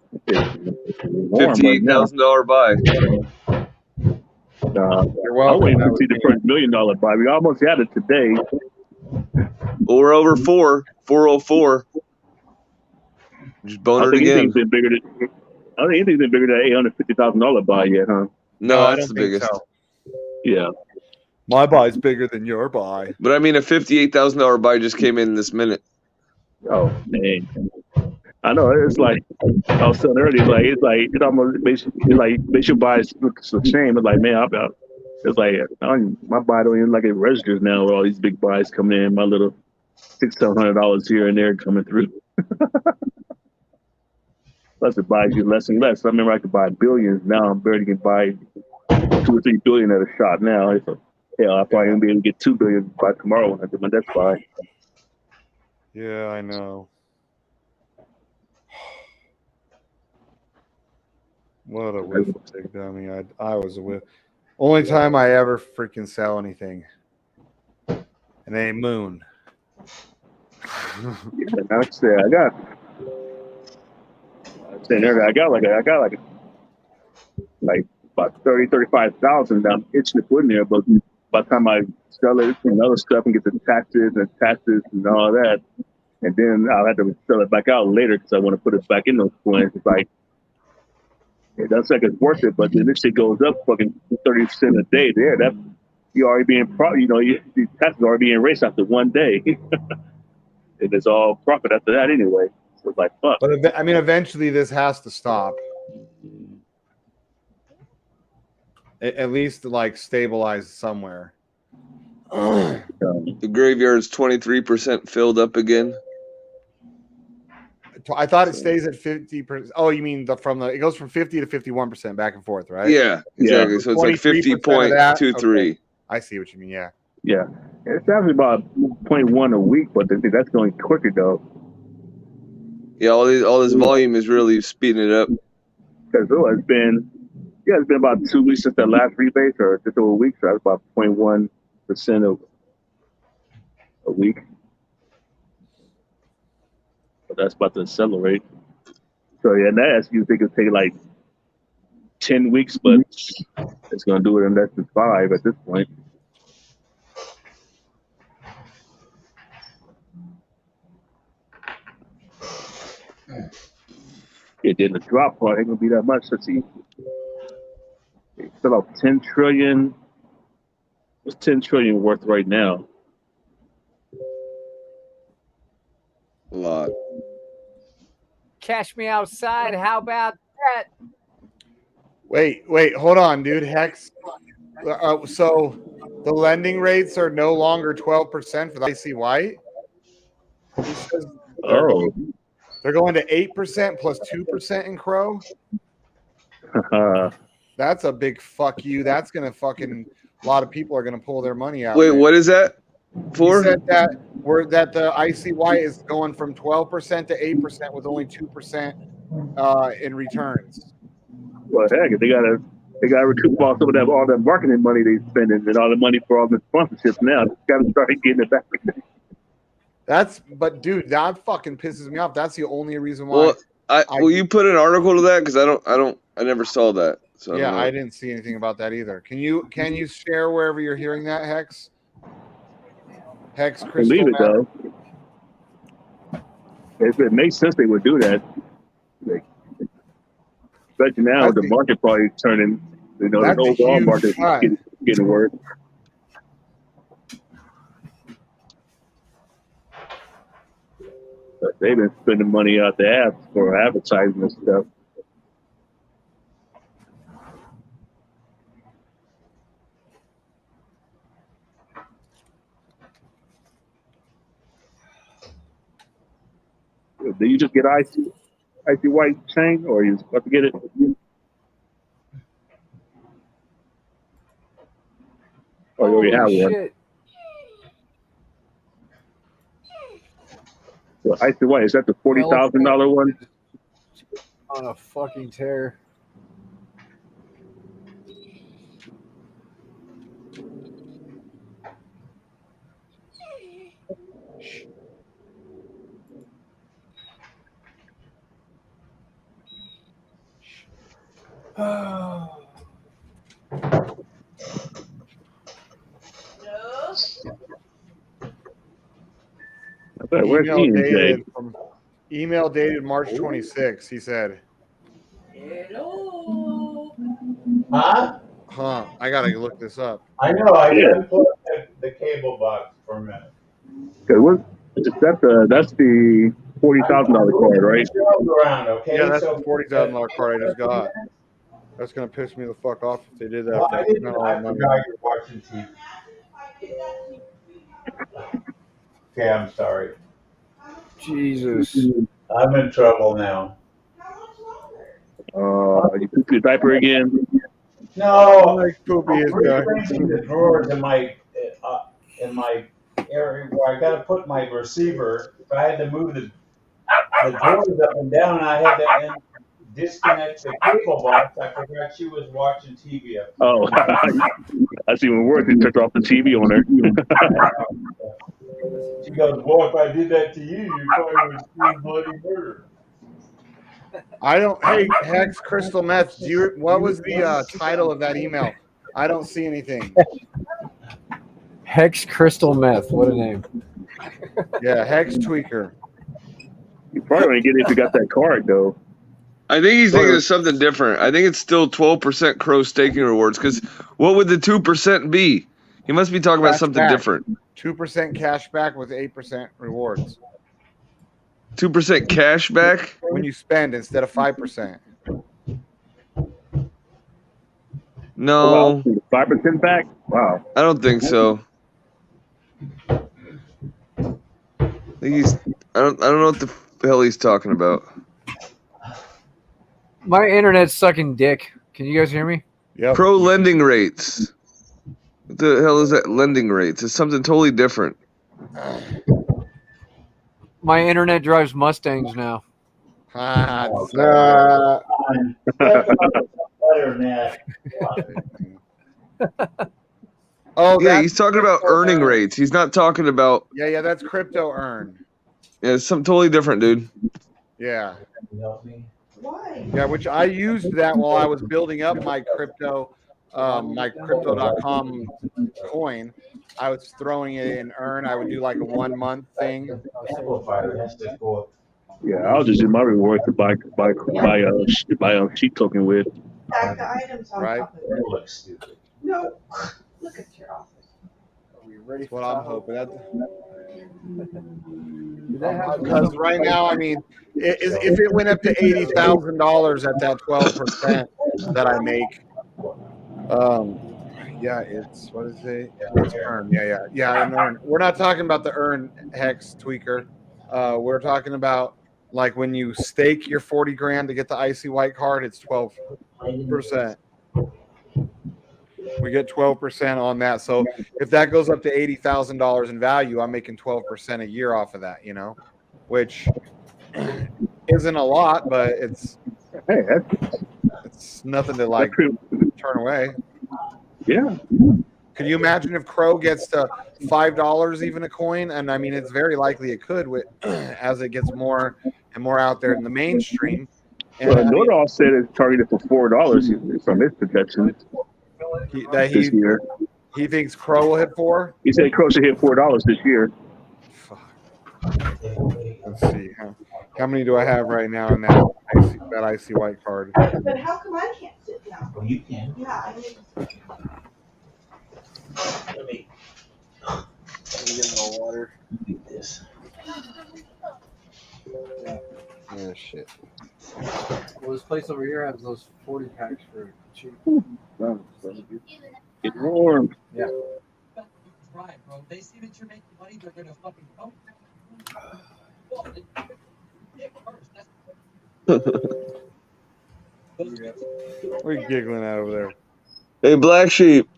warm right now. $58,000 buy. You're welcome. I waited to see the first $1 million buy. We almost had it today. Well, we're over 404. Just bone it again. I don't think anything's been bigger than $850,000 buy yet, huh? No, that's the biggest. So. Yeah. My buy's bigger than your buy. But I mean, a $58,000 buy just came in this minute. Oh man, I know. It's like I was saying earlier. It almost makes you buy. It's a shame. It's like, man, it's like my buy don't even like it registers now with all these big buys coming in. My little $600-700 here and there coming through. Plus, it buys you less and less. I remember I could buy billions. Now I'm barely can buy 2 or 3 billion at a shot. Now it's I'll probably even be able to get 2 billion by tomorrow when I do my next buy. Yeah, I know. What a whiff of big dummy. I was a whiff. Only time I ever freaking sell anything. And a moon. Yeah, that's it. I got about 35,000 that I'm itching to put in there, but by the time I sell it and other stuff and get the taxes and all that, and then I'll have to sell it back out later because I want to put it back in those coins. It's like it doesn't like it's worth it, but then this shit goes up fucking 30% a day. There, that you already being these taxes are already being erased after one day, and it's all profit after that anyway. So it's like fuck. But I mean, eventually this has to stop. At least like stabilize somewhere. The graveyard's 23% filled up again. I thought it stays at 50%. Oh, you mean it goes from 50 to 51% back and forth, right? Yeah, exactly. So it's like 50.23. Okay. I see what you mean. Yeah. Yeah. It's actually about 0.1 a week, but that's going quicker though. Yeah, all this volume is really speeding it up. Because it's been about 2 weeks since that last rebate, or just over a week. So that's about 0.1% of a week. But that's about to accelerate. So yeah, that's you think it'll take like 10 weeks, but it's gonna do it in less than 5 at this point. It didn't drop part ain't gonna be that much. Let's see. It's about 10 trillion. What's 10 trillion worth right now? A lot. Cash me outside. How about that? Wait, hold on, dude. Hex. So the lending rates are no longer 12% for the IC White. He says they're going to 8% plus 2% in Crow. That's a big fuck you. That's gonna fucking a lot of people are gonna pull their money out. Wait, what is that for? He said that the ICY is going from 12% to 8% with only 2% in returns. Well, heck, they gotta recoup all some of that all that marketing money they spending and all the money for all the sponsorships now. They gotta start getting it back. But dude, that fucking pisses me off. That's the only reason why. Well, will you put an article to that? Because I never saw that. So yeah, I didn't see anything about that either. Can you share wherever you're hearing that, Hex? Hex Crystal. Believe it though. If it makes sense, they would do that. Especially now, the market probably turning. You know, the overall market getting worse. But they've been spending money out the ass for advertising and stuff. Did you just get icy white chain, or are you about to get it? Or you already have one? So icy white, is that the $40,000 one? On a fucking tear. Email dated March 26th. He said, Hello. Huh? I gotta look this up. I know. I unplugged the cable box for a minute. That's the $40,000 card, right? Around, okay? Yeah, that's the $40,000 card I just got. That's gonna piss me the fuck off if they did that. I forgot you're watching TV. Okay, I'm sorry. Jesus. I'm in trouble now. You pooped your diaper again? No, poopy is rearranging the drawers in my area where I got to put my receiver. If I had to move the drawers up and down, I had to disconnect the cable box. I forgot she was watching TV. Oh, that's even worse. You turned off the TV on her. She goes, "Boy, if I did that to you, you probably would scream bloody murder." I don't. Hey, Hex Crystal Meth. What was the title of that email? I don't see anything. Hex Crystal Meth. What a name. Yeah, Hex Tweaker. You probably want to get it if you got that card, though. I think he's thinking of something different. I think it's still 12% Crow staking rewards. Because what would the 2% be? He must be talking about something different. 2% cash back with 8% rewards. 2% cash back when you spend instead of 5%. No, 5% back. Wow, I don't think so. I don't know what the hell he's talking about. My internet's sucking dick. Can you guys hear me? Yeah. Pro lending rates. What the hell is that? Lending rates? It's something totally different. My internet drives Mustangs now. Nah. Better than that. Oh, Yeah, that's he's talking about crypto earning earn. rates. He's not talking about. Yeah, that's crypto earn. Yeah, it's something totally different, dude. Yeah. Why? Yeah, which I used that while I was building up my crypto.com coin. I was throwing it in earn. I would do like a 1 month thing. Amplifier has to go up. Yeah, I'll just use my reward to buy cheat token with. Stack the items on Right. top of it. It looks stupid. No. Look at your office. Are we ready That's for what I'm Tahoe? hoping. Do they have Because right now, I mean, if it went up to $80,000 at that 12% that I make, yeah, it's what is it? It's earn. Yeah. And earn. We're not talking about the earn hex tweaker. We're talking about like when you stake your 40 grand to get the icy white card, it's 12%. We get 12% on that. So if that goes up to $80,000 in value, I'm making 12% a year off of that, you know, which isn't a lot, but it's nothing to like turn away. Yeah. Could you imagine if Crow gets to $5 even a coin? And I mean, it's very likely it could with as it gets more and more out there in the mainstream. And Well, Nordoff said it's targeted for $4 from his projection. This year. He thinks Crow will hit 4. He said Crow should hit $4 this year. Let's see. How many do I have right now in that icy white card? But how come I can't sit down? Well, you can. Yeah, I mean. Let me get more water. do this. Yeah, shit. Well, this place over here has those 40 packs for cheap. It's warm. Yeah. Right, bro. They see that you're making money, they're gonna fucking come. What are you giggling at over there? Hey, Black Sheep.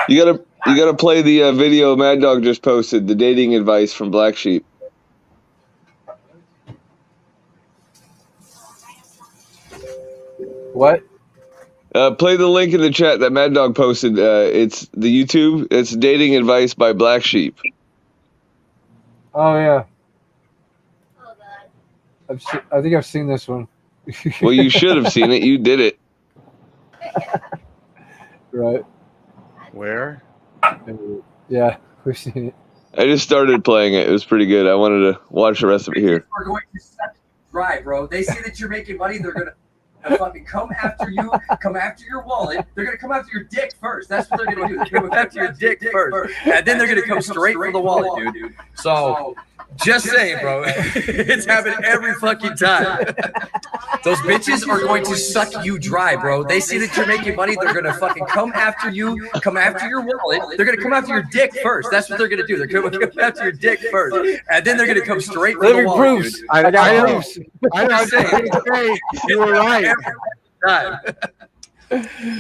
You gotta play the video Mad Dog just posted, the dating advice from Black Sheep. What? Play the link in the chat that Mad Dog posted. It's the YouTube. It's dating advice by Black Sheep. Oh yeah. I think I've seen this one. Well, you should have seen it. You did it. Right. Where? Yeah, we've seen it. I just started playing it. It was pretty good. I wanted to watch the rest of it here. Are going to suck dry, bro. They see that you're making money, they're gonna fucking come after you, come after your wallet. They're gonna come after your dick first. That's what they're gonna do. They're gonna come after your dick first, and then they're gonna come straight for the wallet, dude. So, just saying, bro, it's happening every fucking time. Those bitches are going to suck you dry, bro. They see that you're making money, they're gonna fucking come after you, come after your wallet. They're gonna come after your dick first. That's what they're gonna do. They're gonna come after your dick first, and then they're gonna come straight for the wallet. Dude. I got proofs. I know. You were right.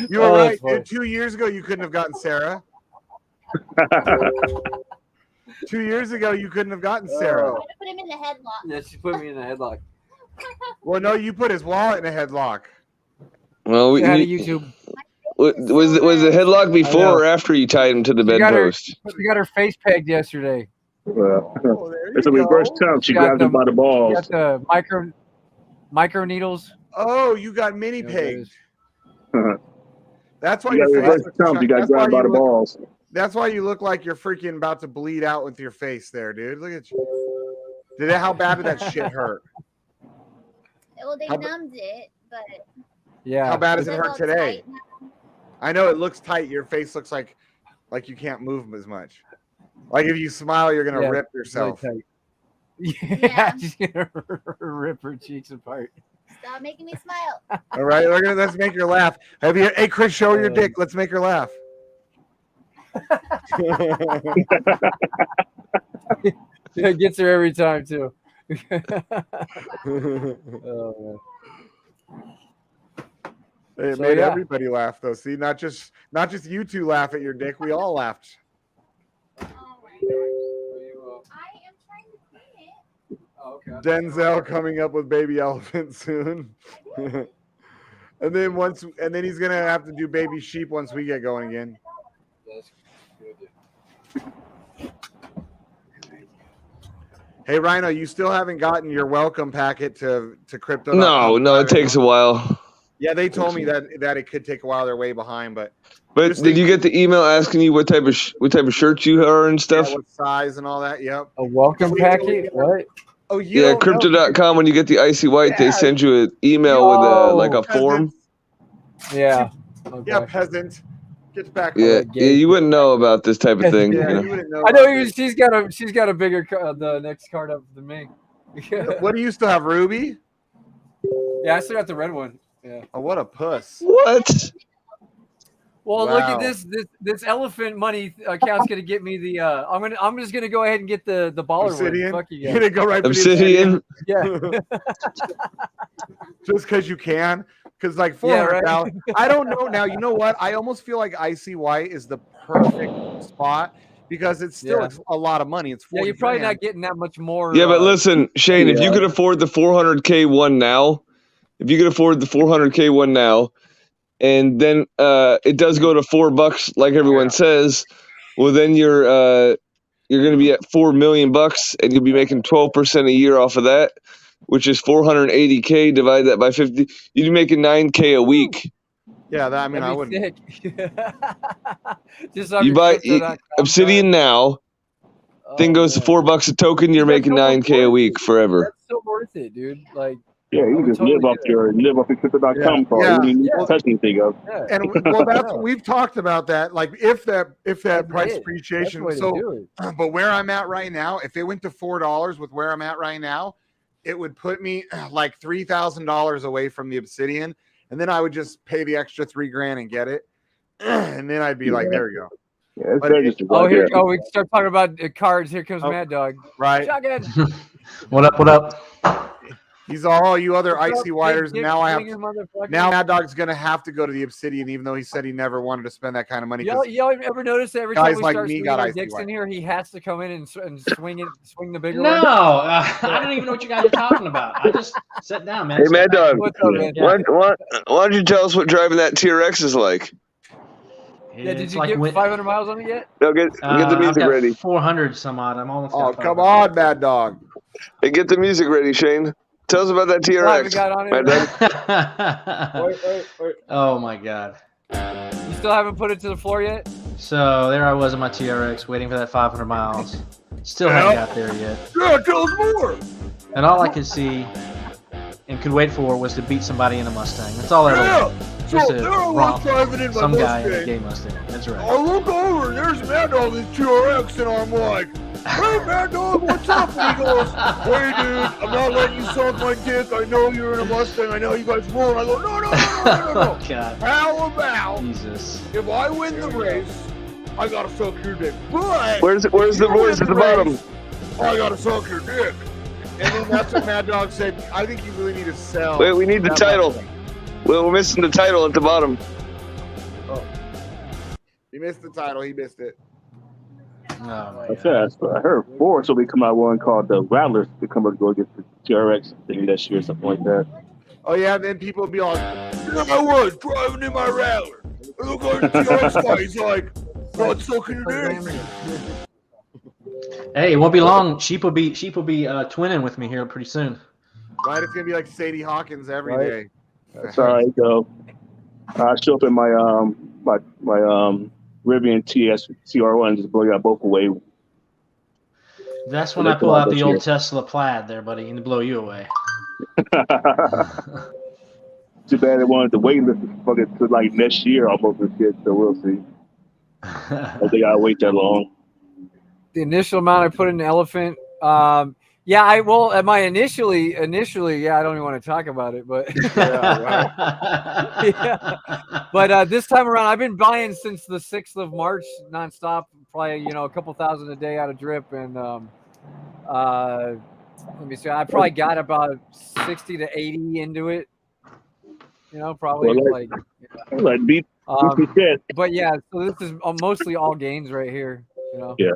You were right. Dude, 2 years ago, you couldn't have gotten Sarah. 2 years ago, you couldn't have gotten Sarah. Put him in the headlock. Yeah, she put me in a headlock. Well, no, you put his wallet in a headlock. Well, Say hi to YouTube. Was the headlock before or after you tied him to the bedpost? She got her face pegged yesterday. It's a reverse count. She grabbed him by the balls. Got the micro needles. Oh, you got mini pegged. That's why you got reverse count. You got grabbed by the balls. That's why you look like you're freaking about to bleed out with your face there, dude. Look at you. How bad did that shit hurt? Well, they numbed it, but yeah. How bad does it It's hurt all today? tight now. I know it looks tight. Your face looks like you can't move as much. Like if you smile, you're gonna rip yourself. Really yeah, she's gonna rip her cheeks apart. Stop making me smile. All right, let's make her laugh. Hey, Chris, show her your dick. Let's make her laugh. It gets her every time too. Oh, It made everybody laugh though. See, not just you two laugh at your dick. We all laughed. Denzel coming up with baby elephant soon. and then he's gonna have to do baby sheep once we get going again. Hey Rhino, you still haven't gotten your welcome packet to crypto.com. No, it takes a while. Yeah, they told me that it could take a while. They're way behind, but did you get the email asking you what type of shirts you are and stuff? Yeah, what size and all that? Yep. A welcome packet? What? Oh, you yeah, crypto.com. When you get the icy white, they send you an email with a form. Yeah. Okay. Yeah, peasant. Get back. Yeah, you wouldn't know about this type of thing. Yeah, you know? you wouldn't know. I know she's got a bigger the next card up than me. What do you still have, Ruby? Yeah, I still got the red one. Yeah. Oh, what a puss. What? Well, look at this elephant money account's gonna get me the. I'm just gonna go ahead and get the baller Obsidian? one. Fuck you guys. You're gonna go right for the Obsidian? Yeah. Just because you can. Because like 400 right. I don't know now. You know what? I almost feel like icy white is the perfect spot because it's still a lot of money. It's 40 you're probably grand. not getting that much more. Yeah, but listen, Shane, if you could afford the 400K one now, and then it does go to $4 like everyone says, well then you're going to be at $4 million and you'll be making 12% a year off of that, which is 480K. Divide that by 50, you'd be making 9K a week. Yeah, I wouldn't. Just You buy Obsidian now, thing goes to $4 a token. You're making 9K a week forever. That's so worth it, dude. Like. Yeah, you just live off your crypto.com call. You don't need to touch anything else. And we've talked about that. Like if that price appreciation. So, but where I'm at right now, if it went to $4 with where I'm at right now, it would put me like $3,000 away from the Obsidian, and then I would just pay the extra $3,000 and get it, and then I'd be like, there we go. Yeah, we start talking about cards. Here comes Mad Dog. Right. Shotgun. What up? He's all you other icy wires. Dick Now now Mad Dog's gonna have to go to the Obsidian, even though he said he never wanted to spend that kind of money. Y'all ever notice that every time we like start me swinging got our icy dicks white. in here, he has to come in and swing the bigger No, one? I don't even know what you guys are talking about. I just sit down, man. Hey, Mad Dog, What's up, man? why don't you tell us what driving that TRX is like? Yeah, did you get 500 miles on it yet? No, get the music ready. 400 some odd. I'm almost. Oh, come on, Mad Dog. Hey, get the music ready, Shane. Tell us about that TRX. Wait. Oh my God. You still haven't put it to the floor yet? So there I was in my TRX waiting for that 500 miles. Still haven't got there yet. Yeah, tell us more. And all I could see and could wait for was to beat somebody in a Mustang. That's all I wanted. Just So there I was driving in my some guy in a Mustang. gay Mustang. That's right. I look over and there's Mad Dog in TRX, and I'm like, "Hey, Mad Dog, what's up?" And he goes, "Hey, dude, I'm not letting you suck my dick. I know you're in a Mustang. I know you guys won." I go, "No." Oh, God. How about Jesus. if I win the race, I gotta suck your dick. But Where's the voice at the bottom? I gotta suck your dick. And then that's what Mad Dog said. I think you really need to sell. Wait, we need the that title. Mustang. We're missing the title at the bottom. Oh. He missed the title. He missed it. Oh, I heard Forrest will be coming out one called the Rattlers to come up to go get the TRX thing this year or something like that. Oh yeah, then people would be like, "There I was driving in my Rattler. I look over the TRX guy. He's like, not sucking your dick." Hey, it won't be long. Sheep will be twinning with me here pretty soon. right? It's gonna be like Sadie Hawkins every day. That's all right, though. I show up in my Rivian TR1 just blow you both away. That's when I pull out the old Tesla Plaid there, buddy, and blow you away. Too bad they wanted to wait to like next year almost this shit, so we'll see. I think I wait that long. The initial amount I put in the elephant, yeah, I will. At my initially, yeah, I don't even want to talk about it, but yeah. But this time around, I've been buying since the 6th of March nonstop, probably a couple thousand a day out of drip, and let me see, I probably got about 60 to 80 into it. Probably like beat but yeah, so this is mostly all gains right here. Yeah.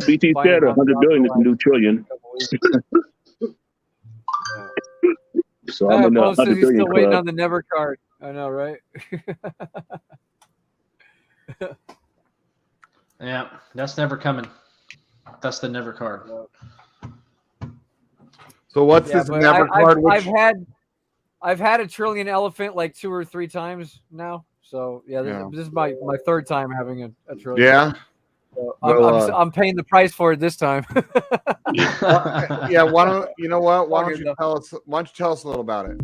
BT said 100 billion is a new trillion. so I'm in the Paul says 100 he's billion still waiting club. on the never card. I know, right? Yeah, that's never coming. That's the never card. So what's this but never card? I've had a trillion elephant like 2 or 3 times now. So yeah, this is my third time having a trillion. Yeah. So Well, I'm paying the price for it this time. Yeah. Why don't you know what? Why don't you tell us? Why don't you tell us a little about it?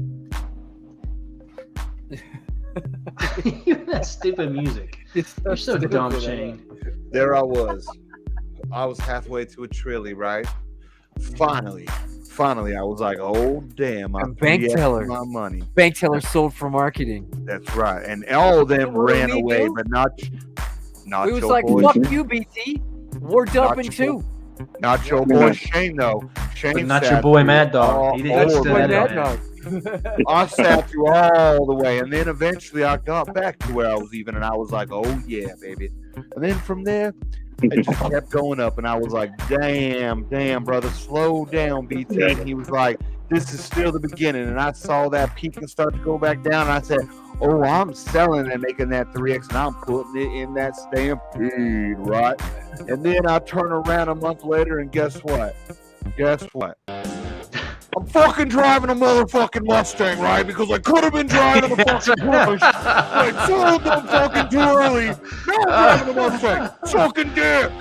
That stupid music. You're so dumb, Shane. There I was. I was halfway to a trilly, right? Finally, I was like, oh damn, I'm bank teller. my money. Bank teller sold for marketing. That's right, and all of them What do ran we away, do? but not We was your like, boy. fuck you, BT. We're dumping too. Not your boy Shane though. Shane, But not your sat boy through Mad Dog. all- He didn't all listen of to it. that Mad man. I sat through all the way, and then eventually I got back to where I was even, and I was like, oh yeah, baby. And then from there, it just kept going up, and I was like, damn, brother, slow down, BT. And he was like, this is still the beginning. And I saw that peak and start to go back down, and I said, oh, I'm selling and making that 3X, and I'm putting it in that stampede, right? And then I turn around a month later, and guess what? I'm fucking driving a motherfucking Mustang, right? Because I could have been driving a fucking Porsche. I sold them fucking too early. Now I'm driving a Mustang. Fucking dick.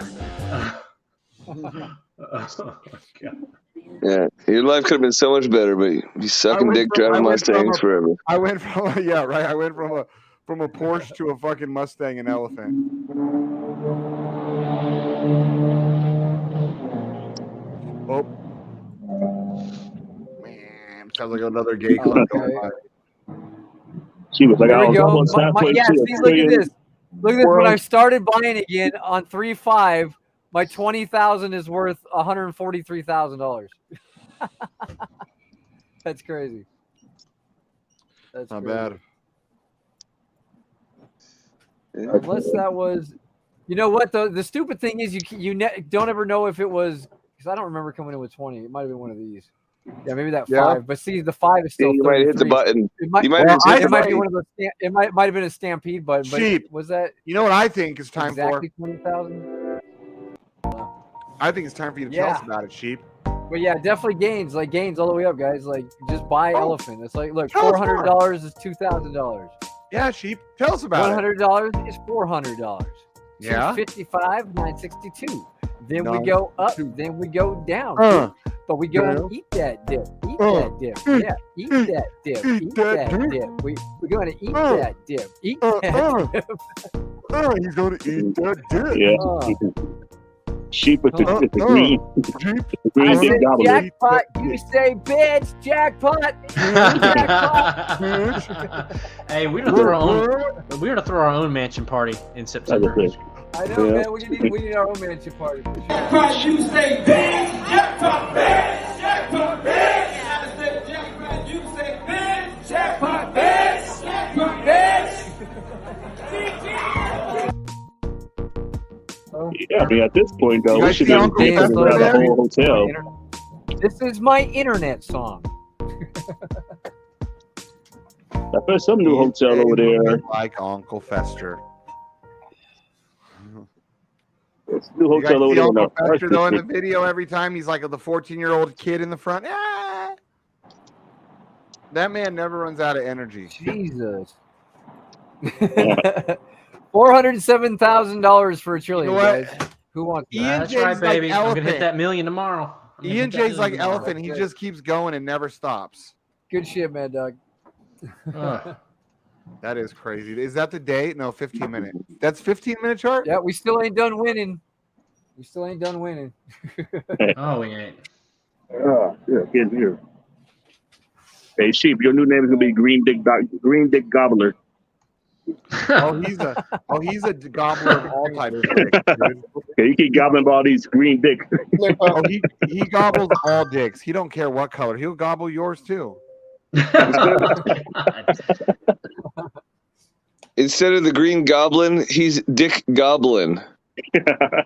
Yeah, your life could have been so much better, but you sucking dick driving Mustangs forever. I went from I went from a Porsche to a fucking Mustang and elephant. Oh. Man, sounds like another gay club going on. She was like, There I we was go. almost halfway Yeah, to a see, look at trillion. this. Look at this. When I started buying again on 3.5, my 20,000 is worth $143,000. That's crazy. That's Not crazy. bad. Unless that was, you know what? The stupid thing is you don't ever know if it was, because I don't remember coming in with 20. It might have been one of these. Yeah, maybe that 5. But see, the 5 is still. You might hit the 33. button. It might, You might have hit it the might button. be one of those. It might have been a stampede button. But Sheep. was that? You know what I think it's time exactly for? 20,000. I think it's time for you to tell us about it, Sheep. But yeah, definitely gains all the way up, guys. Like just buy elephant. It's like, look, Tell us $400 is $2,000. Yeah, Sheep. Tell us about it. $100 is $400. Yeah. $255, $962. Then we Nine, go up. two. Then we go down. But we go and eat that dip. Eat that dip. Yeah. Eat that dip. Eat that dip. We're going to eat that dip. Eat that dip. He's going to eat that dip. Yeah. Sheep with the green, the green I dick say gobbler. jackpot. You say bitch. Jackpot. Jackpot. Hey, we're gonna throw our own mansion party in September. I know, man. We need our own mansion party. For sure. Jackpot, you say bitch. Jackpot, bitch. Jackpot, bitch. Jackpot, you say bitch. Jackpot, bitch. Jackpot, bitch. Yeah, I mean, at this point, though, we should be able to Dance figure out a whole hotel. This is my internet song. I bet some new hotel over there. Like Uncle Fester. It's a new You guys hotel over see there. Uncle in Fester though in the Arthur. video every time he's like the 14-year-old kid in the front. Ah! That man never runs out of energy. Jesus. $407,000 for a trillion, You know what? guys. Who wants that? That's J's right, like baby. I'm gonna hit elephant. that million tomorrow. Ian J's like elephant. He just keeps going and never stops. Good shit, man, Doug. That is crazy. Is that the date? No, 15 minute. That's 15-minute chart? Yeah, we still ain't done winning. Oh, we ain't. Yeah, get here. Hey, Sheep, your new name is gonna be Green Dick Gobbler. He's a gobbler of all types of dicks, dude. Yeah, you keep gobbling about all these green dicks. He gobbles all dicks. He don't care what color. He'll gobble yours too. Instead of the Green Goblin, he's Dick Goblin. If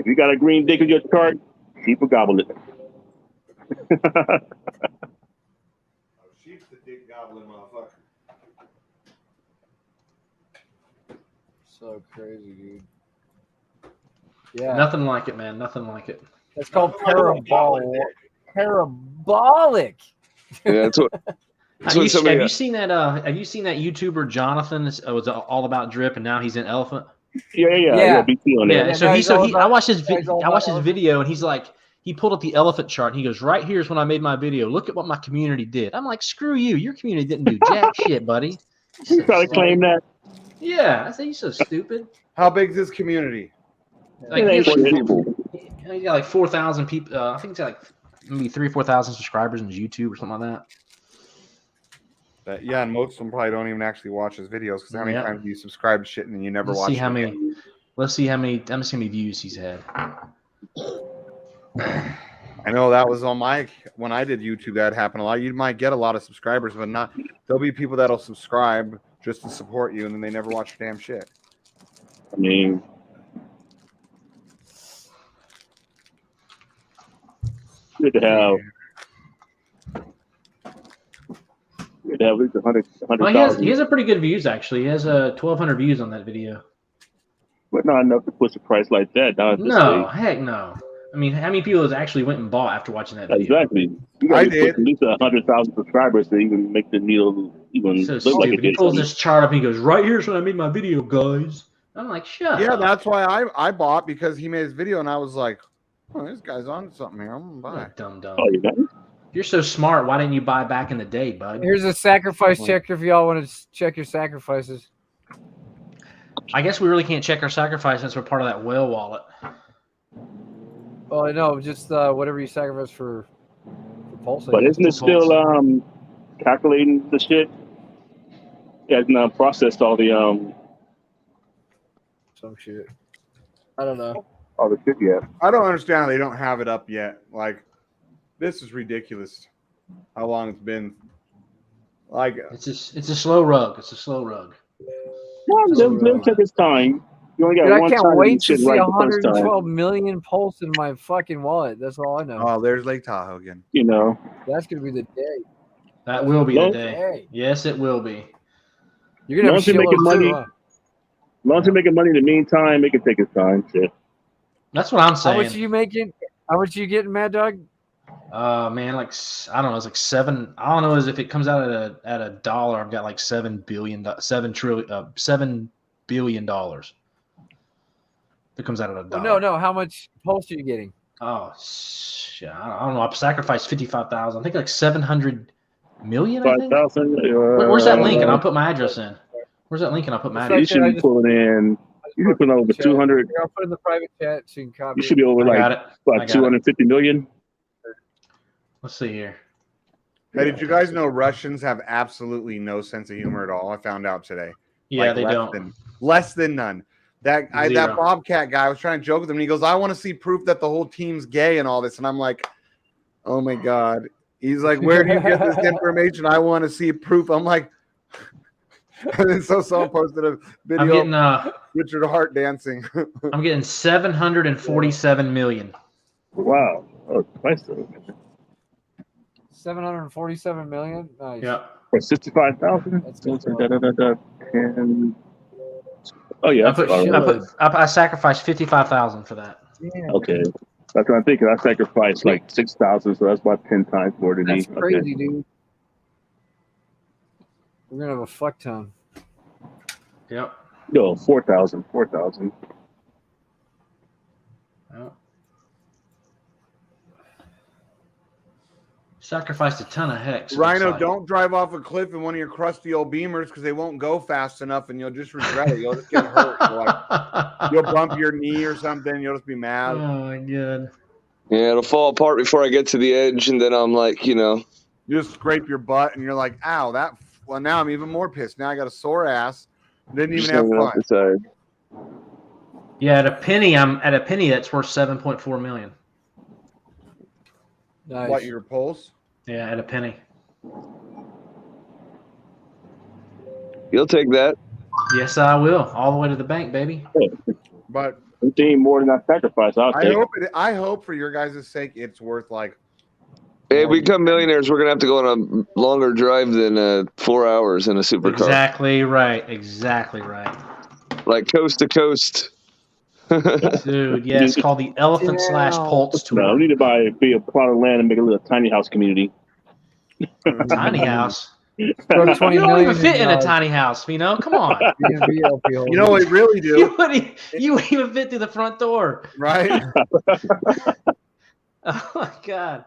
you got a green dick in your chart, Sheep will gobble it. Sheep's the dick goblin motherfucker. So crazy, dude. Yeah. Nothing like it, man. Nothing like it. It's called parabolic. Yeah, that's what. Have you seen that? Have you seen that YouTuber Jonathan? It was all about drip, and now he's in Elephant. Yeah. BT on there. Yeah. So I watched his video, and he's like, he pulled up the elephant chart, and he goes, "Right here's when I made my video. Look at what my community did." I'm like, "Screw you! Your community didn't do jack shit, buddy." You trying to claim that? Yeah, I say you're so stupid. How big is this community? Like, He's got like 4,000 people. I think he's got like maybe 3,000 or 4,000 subscribers on his YouTube or something like that. Yeah, and most of them probably don't even actually watch his videos because how many times do you subscribe to shit and then you never watch Let's see how many views he's had. I know that was on when I did YouTube, that happened a lot. You might get a lot of subscribers, but not. There'll be people that'll subscribe just to support you, and then they never watch your damn shit. I mean, good to have. Good to have at least 100,000. He has a pretty good views actually. He has 1,200 views on that video. But not enough to push a price like that. No, heck no. I mean, how many people has actually went and bought after watching that video? Exactly. I did. At least 100,000 subscribers to even make the needle even So look stupid. like it He did. pulls this chart up and he goes, "Right here's when I made my video, guys." I'm like, "Shut Yeah, up." that's why I bought, because he made his video, and I was like, "Oh, this guy's on something here. I'm gonna buy." Dumb. Oh, you got it? You're so smart. Why didn't you buy back in the day, bud? Here's a sacrifice checker if y'all want to check your sacrifices. I guess we really can't check our sacrifice since we're part of that whale wallet. Well, no, just whatever you sacrifice for Pulse. But isn't it still calculating the shit? It hasn't processed all the some shit. I don't know. all the shit yet. I don't understand how they don't have it up yet. Like, this is ridiculous. How long it's been? Like, it's a slow rug. It's a slow rug. Well, let him take his time. You only got Dude, I one can't time wait to shit see right the first time. 112 million Pulse in my fucking wallet. That's all I know. oh, there's Lake Tahoe again. You know. That's gonna be the day. That will be the Well, day. Hey. Yes, it will be. You're gonna have Once you're making money, as long as you're making money in the meantime, make it take its time. Shit. That's what I'm How saying. much are you making? How much are you getting, Mad Dog? Man, like I don't know. It's like seven. I don't know. As if it comes out at a dollar, I've got like $7 billion. It comes out at a dollar. No. How much Pulse are you getting? Oh shit! I don't know. I've sacrificed 55,000. I think like 700 million. I think. 5,000. Where's that link? And I'll put my address in. Where's that link? And I'll put my You address. should be pulling in. You should put over 200. I'll put it in the private chat so you can copy. You should be over I got like it. I what, got 250 million. Let's see here. Hey, did you guys know Russians have absolutely no sense of humor at all? I found out today. Yeah, Like, they less don't. Less than none. That Zero. Bobcat guy, I was trying to joke with him, and he goes, "I want to see proof that the whole team's gay and all this." And I'm like, "Oh my god." He's like, "Where do you get this information? I want to see proof." I'm like, and then someone posted a video of Richard Hart dancing. I'm getting 747 million. Wow. Oh, twice though. 747 million. Nice. Yeah. For 65,000. Oh yeah. I sacrificed 55,000 for that. Yeah. Okay. That's what I'm thinking. I sacrificed like 6,000, so that's about 10 times more than me. That's crazy, dude. We're gonna have a fuck ton. Yep. No, 4,000. 4,000. Yep. Sacrificed a ton of hex. Rhino, don't drive off a cliff in one of your crusty old Beamers because they won't go fast enough, and you'll just regret it. You'll just get hurt. You'll bump your knee or something. You'll just be mad. Oh my god. Yeah, it'll fall apart before I get to the edge, and then I'm like, You just scrape your butt, and you're like, "Ow, that." Well, now I'm even more pissed. Now I got a sore ass. Didn't even have fun. Yeah, at a penny, I'm at a penny. That's worth 7.4 million. Nice. What, your pulse? Yeah, at a penny. You'll take that. Yes, I will. All the way to the bank, baby. But anything more than that sacrifice, I'll take. I hope for your guys' sake, it's worth like Hey, we become millionaires. We're gonna have to go on a longer drive than 4 hours in a supercar. Exactly right. Exactly right. Like coast to coast. Dude, yeah, it's called the Elephant / Pulse Tour. No, we need to be a plot of land and make a little tiny house community. Tiny house. Throw You 20 don't million even fit in a in, tiny house, you know? Come on. B&B LP You know what we really do, You wouldn't even fit through the front door. right? Oh my God.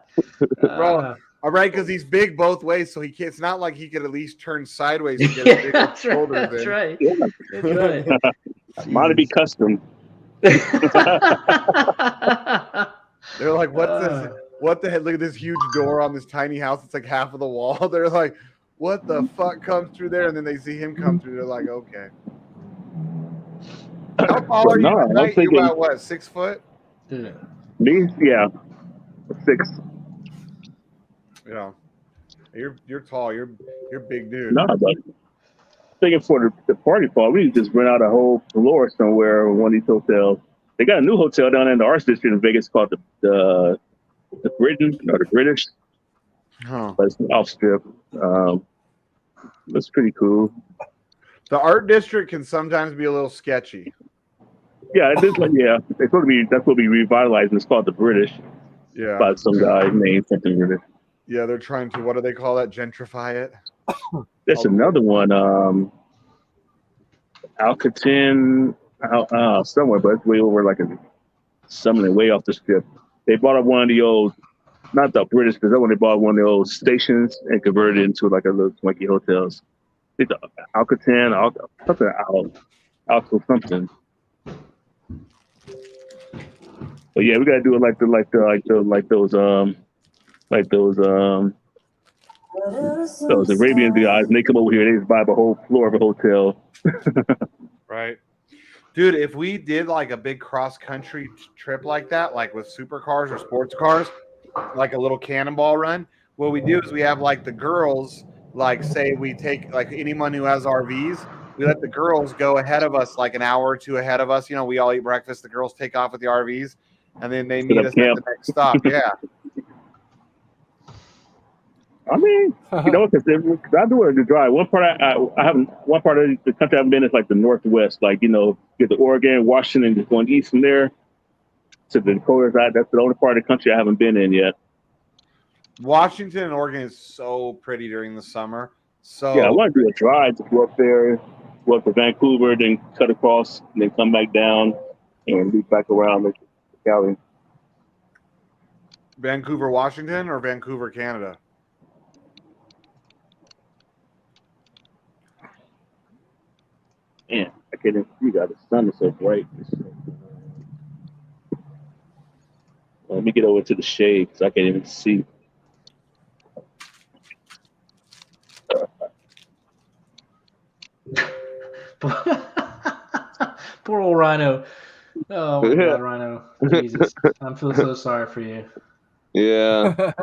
Bro, all right, because he's big both ways, so he can't. It's not like he could at least turn sideways to get Yeah, his big that's right. shoulders That's in. right. Yeah. That's right. Might be custom. They're like, what's this? What the heck? Look at this huge door on this tiny house. It's like half of the wall. They're like, what the fuck comes through there? And then they see him come through. They're like, okay. How tall are you No, tonight? I'm thinking, You about what, 6 foot? me? Yeah. 6. Yeah. You're tall. You're big dude. No, but thinking for the party part, we just rent out a whole floor somewhere in one of these hotels. They got a new hotel down in the Arts District in Vegas called the British. Huh. But it's an off strip. That's pretty cool. The art district can sometimes be a little sketchy. Yeah, it is like it's supposed to be that's what we revitalized. It's called the British. Yeah. By some guy named something British. Yeah, they're trying to. What do they call that? Gentrify it. There's another one. Alcatin, somewhere, but it's way over like something way off the strip. They bought up one of the old, not the British, because that one they bought one of the old stations and converted it into like a little swanky hotels. It's Alcatin, something. But yeah, we gotta do it like those Arabian guys, and they come over here, they just buy the whole floor of a hotel. Right. Dude, if we did like a big cross country trip like that, like with supercars or sports cars, like a little cannonball run, what we do is we have like the girls, like say we take like anyone who has RVs, we let the girls go ahead of us like an hour or two ahead of us. You know, we all eat breakfast, the girls take off with the RVs, and then they meet us at the next stop. Yeah. I mean, you know, because I do want to drive. One part I haven't. One part of the country I haven't been is like the Northwest, like get to Oregon, Washington, just going east from there to the Dakotas. That's the only part of the country I haven't been in yet. Washington and Oregon is so pretty during the summer. So yeah, I want to do a drive to go up there, go up to Vancouver, then cut across, and then come back down and loop back around to Cali. Vancouver, Washington, or Vancouver, Canada? Man, I can't even see that. The sun is so bright. Let me get over to the shade because I can't even see. Poor old Rhino. Oh my God, Rhino. Jesus. I'm feeling so sorry for you. Yeah.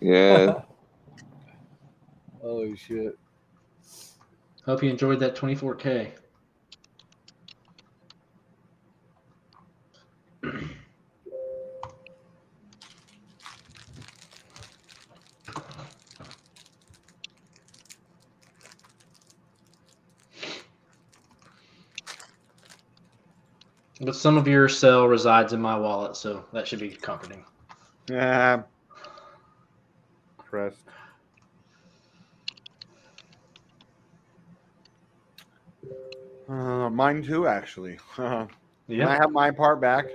Yeah. Holy shit. Hope you enjoyed that 24K. But some of your sale resides in my wallet, so that should be comforting. Yeah. Pressed. Mine too, actually. Can I have my part back?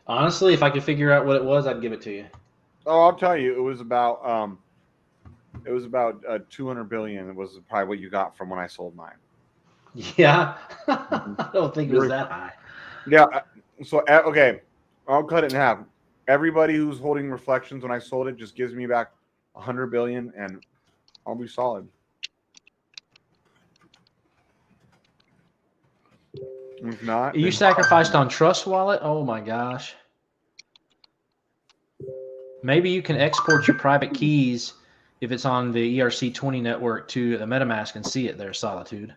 Honestly, if I could figure out what it was, I'd give it to you. Oh, I'll tell you. It was about 200 billion. It was probably what you got from when I sold mine. Yeah, I don't think it was that high. Yeah. So okay, I'll cut it in half. Everybody who's holding Reflections when I sold it just gives me back 100 billion, and I'll be solid. If not, You sacrificed on Trust Wallet? Oh my gosh. Maybe you can export your private keys if it's on the ERC20 network to the MetaMask and see it there, Solitude.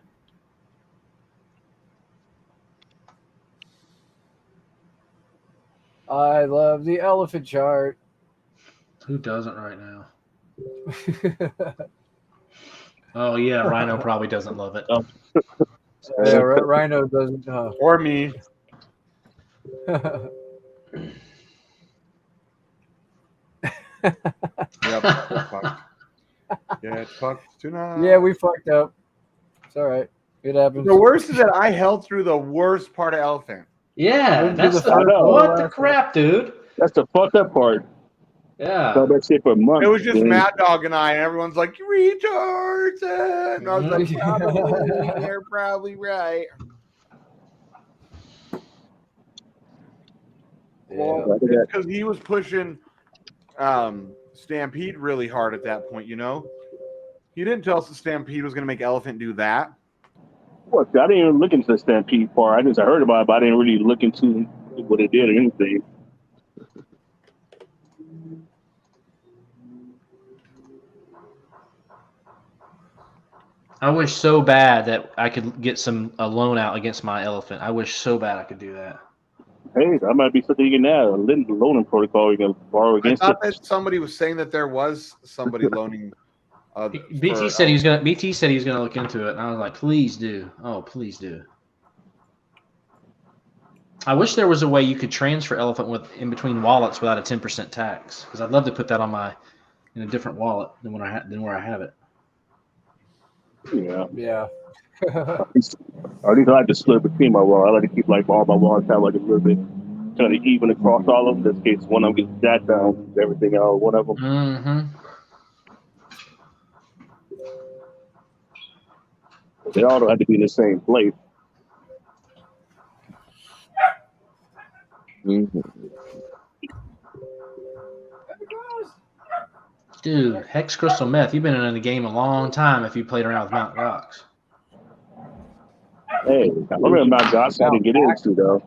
I love the elephant chart. Who doesn't right now? Oh yeah, Rhino probably doesn't love it. Yeah, Rhino doesn't. Or me. Yep. Get fucked tonight. Yeah, we fucked up. It's all right. It happens. The worst is that I held through the worst part of Elephant. Yeah, that's I know. what the crap, dude. That's the fucked up part. Yeah. So that shit for months. It was just man. Mad Dog and I, and everyone's like, retards. And I was like, probably, you're probably right. Well, because he was pushing Stampede really hard at that point, you know? He didn't tell us that Stampede was going to make Elephant do that. Well, I didn't even look into the Stampede part. I heard about it, but I didn't really look into what it did or anything. I wish so bad that I could get a loan out against my elephant. I wish so bad I could do that. Hey, that might be something you can add, a loaning protocol you can borrow against I it. thought that somebody was saying that there was somebody loaning. BT said he was gonna look into it, and I was like, please do. Oh, please do. I wish there was a way you could transfer elephant in between wallets without a 10% tax, because I'd love to put that in a different wallet than where I have it. Yeah. Yeah. At least I like to split between my wallet. I like to keep all my wallets have a little bit kind of even across all of them. In case one of them gets jacked down, everything else, one of them. Mm-hmm. They all don't have to be in the same place. Mm-hmm. Dude, Hex Crystal Meth, you've been in the game a long time if you played around with Mount Gox. Hey, I remember Mount Gox I didn't get into though.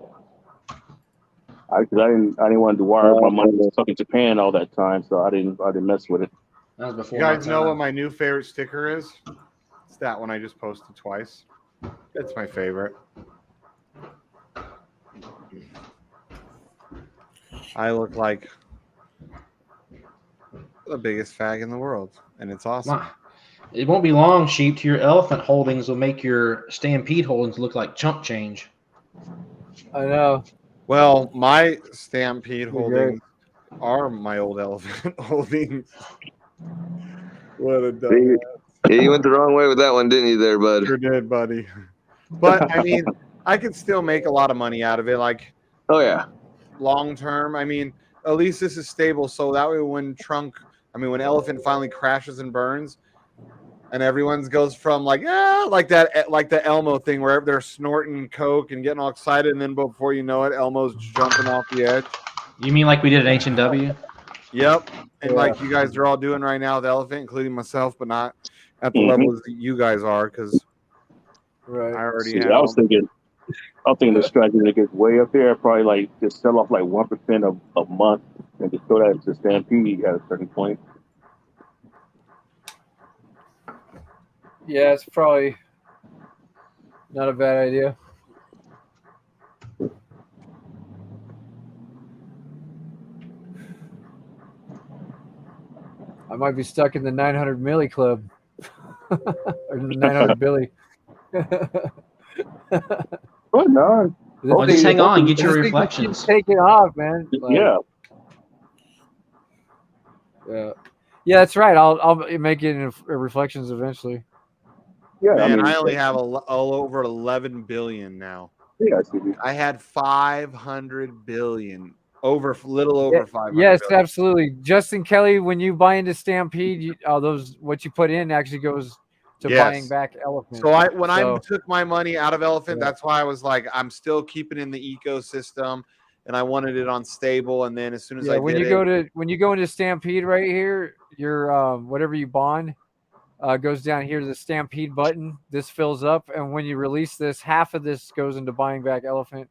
I didn't want to wire my money was stuck in Japan all that time, so I didn't mess with it. That was before You guys know what my new favorite sticker is? It's that one I just posted twice. It's my favorite. I look like the biggest fag in the world, and it's awesome. It won't be long, Sheep, to your elephant holdings will make your Stampede holdings look like chump change. I know. Well, my Stampede holdings are my old elephant holdings. What a dumbass. Yeah, you went the wrong way with that one, didn't you there, bud? Sure did, buddy. But, I mean, I could still make a lot of money out of it. Like, oh, yeah. Long term, I mean, at least this is stable. So that way when Elephant finally crashes and burns, and everyone's goes from like the Elmo thing where they're snorting coke and getting all excited, and then before you know it, Elmo's jumping off the edge. You mean like we did at H&W? Yep, and like you guys are all doing right now with Elephant, including myself, but not at the levels that you guys are, because I already have. I was thinking the strategy that gets way up there, probably like just sell off like 1% a month and just throw that into Stampede at a certain point. Yeah, it's probably not a bad idea. I might be stuck in the 900 milli club. Or the 900 Billy. Oh, no. Well, just hang on, get your reflections. Take it off, man. Like, yeah. Yeah, that's right. I'll make it in reflections eventually. Yeah, man, I only have all over 11 billion now. Yeah, I had 500 billion, little over 500. Yes, billion. absolutely. Justin Kelly, when you buy into Stampede, what you put in actually goes to buying back Elephant. So when I took my money out of Elephant, that's why I was like, I'm still keeping in the ecosystem, and I wanted it on stable. And then as soon as when you go into Stampede right here, your whatever you bond goes down here to the Stampede button. This fills up, and when you release this, half of this goes into buying back Elephant,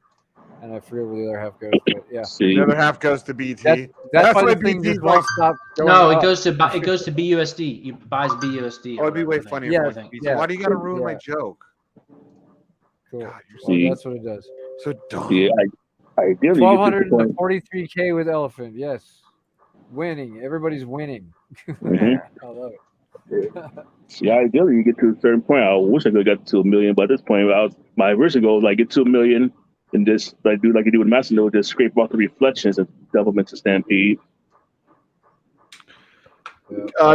and I forget where the other half goes. But yeah, the other half goes to BT. That's why the thing just won't stop going No, up. it goes to BUSD. You buys BUSD. Oh, it'd be way funnier. Yeah, if it was BT. Why do you got to ruin my joke? Cool. God, Well, that's what it does. So dumb. Yeah, Ideally, you get to the point. 1,243K with elephant. Yes, winning. Everybody's winning. Mhm. I love it. Yeah, ideally, you get to a certain point. I wish I could have got to $1 million, but at this point, my original goal was like get to $1 million and just like do like you do with Massimo, just scrape off the reflections and dump them into Stampede.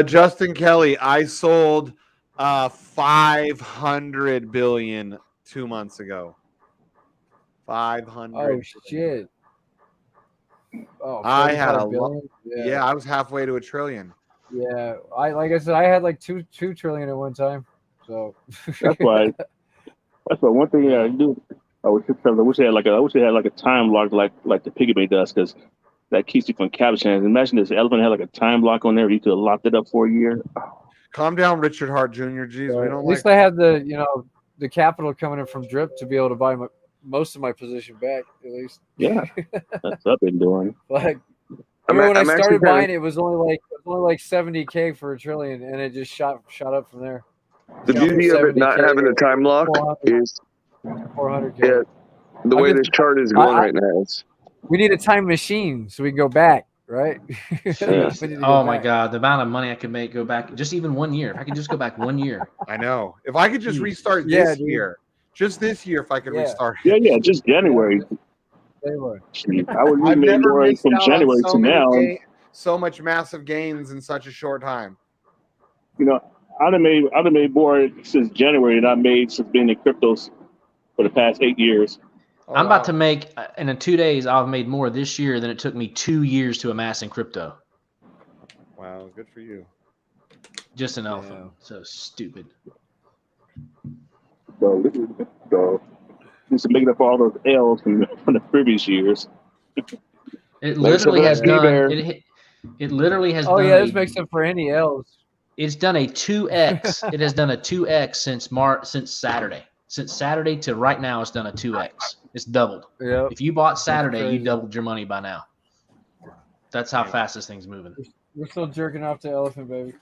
Justin Kelly, I sold 500 billion 2 months ago. 500. Oh shit. Oh, I had a 45 lot. billion? Yeah, I was halfway to $1 trillion. Yeah, like I said, I had like two trillion at one time. So That's why one thing I do. I wish they had like a time lock like the piggy bank does, because that keeps you from capturing. Imagine this elephant had like a time lock on there. You could have locked it up for a year. Calm down, Richard Hart Jr. Jeez, we at don't least like. I had the capital coming in from drip to be able to buy most of my position back, at least. Yeah, that's what I've been doing. Like I'm when I actually started kinda- buying, it was only like 70K for $1 trillion, and it just shot up from there. The beauty of it not having a time lock is 400K. yeah, the way this chart is going right now. We need a time machine so we can go back, right? Jeez. We need to go Oh my back. God, the amount of money I could make go back just even 1 year. If I could just go back 1 year. I know. If I could just Jeez. restart Yeah, this dude. year, just this year, if I could Yeah. restart. Yeah, just January. Anyway. I would I've made never more missed from out on January so to many now. so much massive gains in such a short time. You know, I'd have made more since January than I made since being in cryptos for the past 8 years. I'm about to make, and in 2 days, I've made more this year than it took me 2 years to amass in crypto. Wow, good for you. Just an elephant. So stupid. So just making up all those L's from the previous years. It literally has done. It literally has done. Oh yeah, this makes up for any L's. It's done a 2x. It has done a 2x since Saturday. Since Saturday to right now, it's done a 2x. It's doubled. Yep. If you bought Saturday, you crazy. doubled your money by now. That's how fast this thing's moving. We're still jerking off to elephant, baby.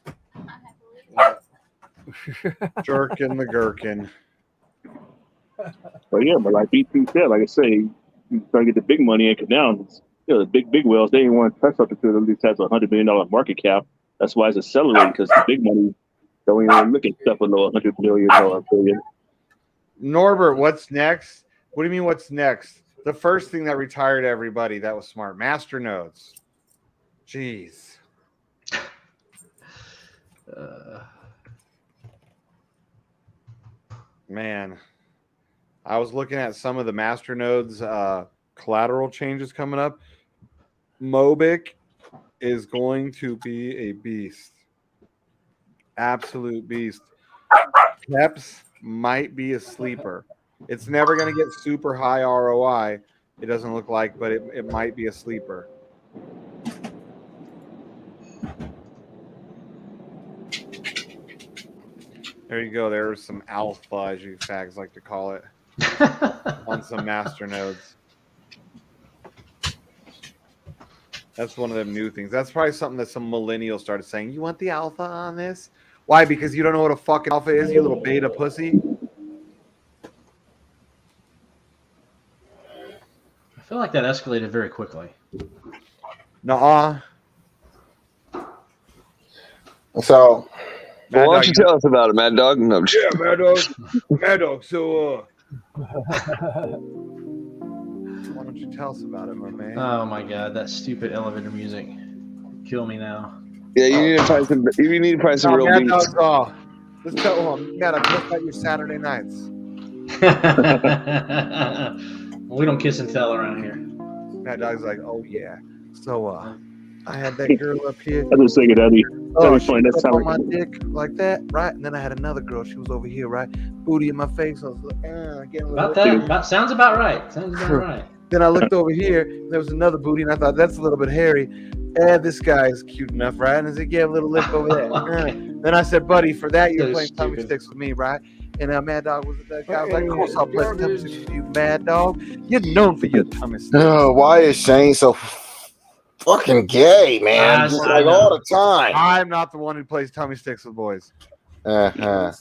Jerkin the gherkin. But yeah, but like BT said, like I say, you try to get the big money in, 'cause now, the big whales, they ain't want to touch something until at least has $100 million market cap. That's why it's accelerating, because the big money don't even look at stuff below $100 million billion. Norbert, what's next? What do you mean, what's next? The first thing that retired everybody that was smart. Master nodes. Jeez. Man. I was looking at some of the master nodes collateral changes coming up. Mobic is going to be a beast. Absolute beast. Peps might be a sleeper. It's never going to get super high ROI. It doesn't look like, but it might be a sleeper. There you go. There's some alpha, as you fags like to call it, on some master nodes. That's one of them new things. That's probably something that some millennials started saying. You want the alpha on this? Why? Because you don't know what a fucking alpha is, you little beta pussy? I feel like that escalated very quickly. Nuh-uh. So, well, why don't you tell us about it, Mad Dog? No, Yeah, Mad Dog. Mad Dog. So, why don't you tell us about it, my man? Oh my God, that stupid elevator music. Kill me now. Yeah, you need to find some. You need to find some real Mad beats. Dog's let's tell Mad Dog, let's about your Saturday nights. We don't kiss and tell around here. Mad Dog's like, oh yeah. So I had that girl up here. I was thinking that'd be She funny. That's was up how on my dick like that, right? And then I had another girl. She was over here, right? Booty in my face. I was like, getting a little About that. Sounds about right. Sounds about right. Then I looked over here. And there was another booty, and I thought that's a little bit hairy. This guy is cute enough, right? And I said, yeah, a little lip over there. Then I said, buddy, for that you're So playing tummy stupid. sticks with me, right? And Mad Dog was that guy. I was like, of course I'll play tummy sticks with you, Mad Dog. You're known for your tummy sticks. why is Shane so fucking gay, man? Just like all the time. I'm not the one who plays tummy sticks with boys. Uh-huh.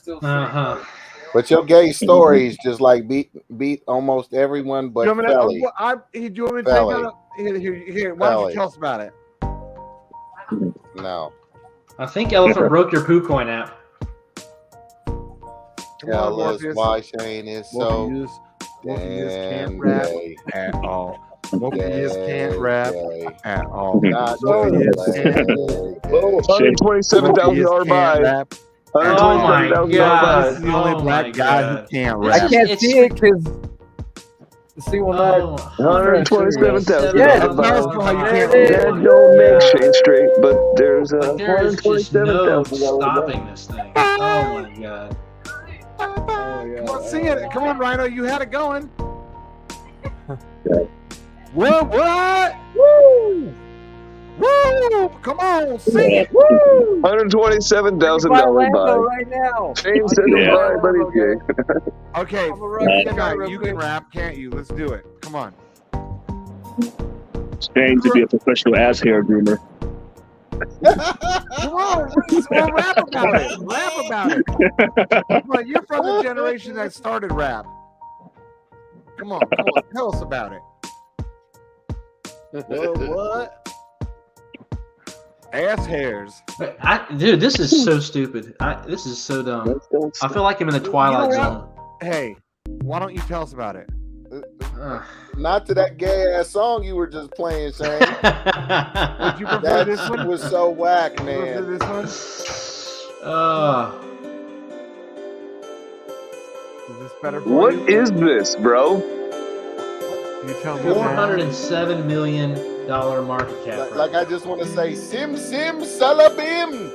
But your gay stories just like beat almost everyone but Do you want me Felly. do you want me to tell you Felly. about it? Here, why don't you Felly. tell us about it? No. I think Elephant broke your poo coin app. Tell us why Shane is so Morpheus can't damn rap gay. at all. Morpheus can't rap at all. Not Morpheus can't. $127,000 buy. Oh my This god! is the only black guy who can't rap. I can't see it because see when $127,000. Yes. Tell us how you can't That rap. don't make Shane straight, but there's a Like, there is just no $127,000. stopping this thing. Oh my god! Come on, sing it. Come on, Rhino. You had it going. What? Woo! Woo! Come on, sing it. Woo! $127,000 buy. right now. Shane said to buy, but he's gay. Okay, you can rap, can't you? Let's do it. Come on. Shane to be a professional ass hair groomer. Come on, rap about it. Rap about it. Come on, you're from the generation that started rap. Come on, tell us about it. What? Ass hairs. Dude, this is so stupid. This is so dumb. I feel like I'm in the Twilight Zone. Hey, why don't you tell us about it? Not to that gay ass song you were just playing, Shane. Would you prefer this one? Was so whack, Would you man. prefer this one? Is this better for What you? is this, bro? You tell me. $407 million market cap. Like I just want to say, Sim Salabim.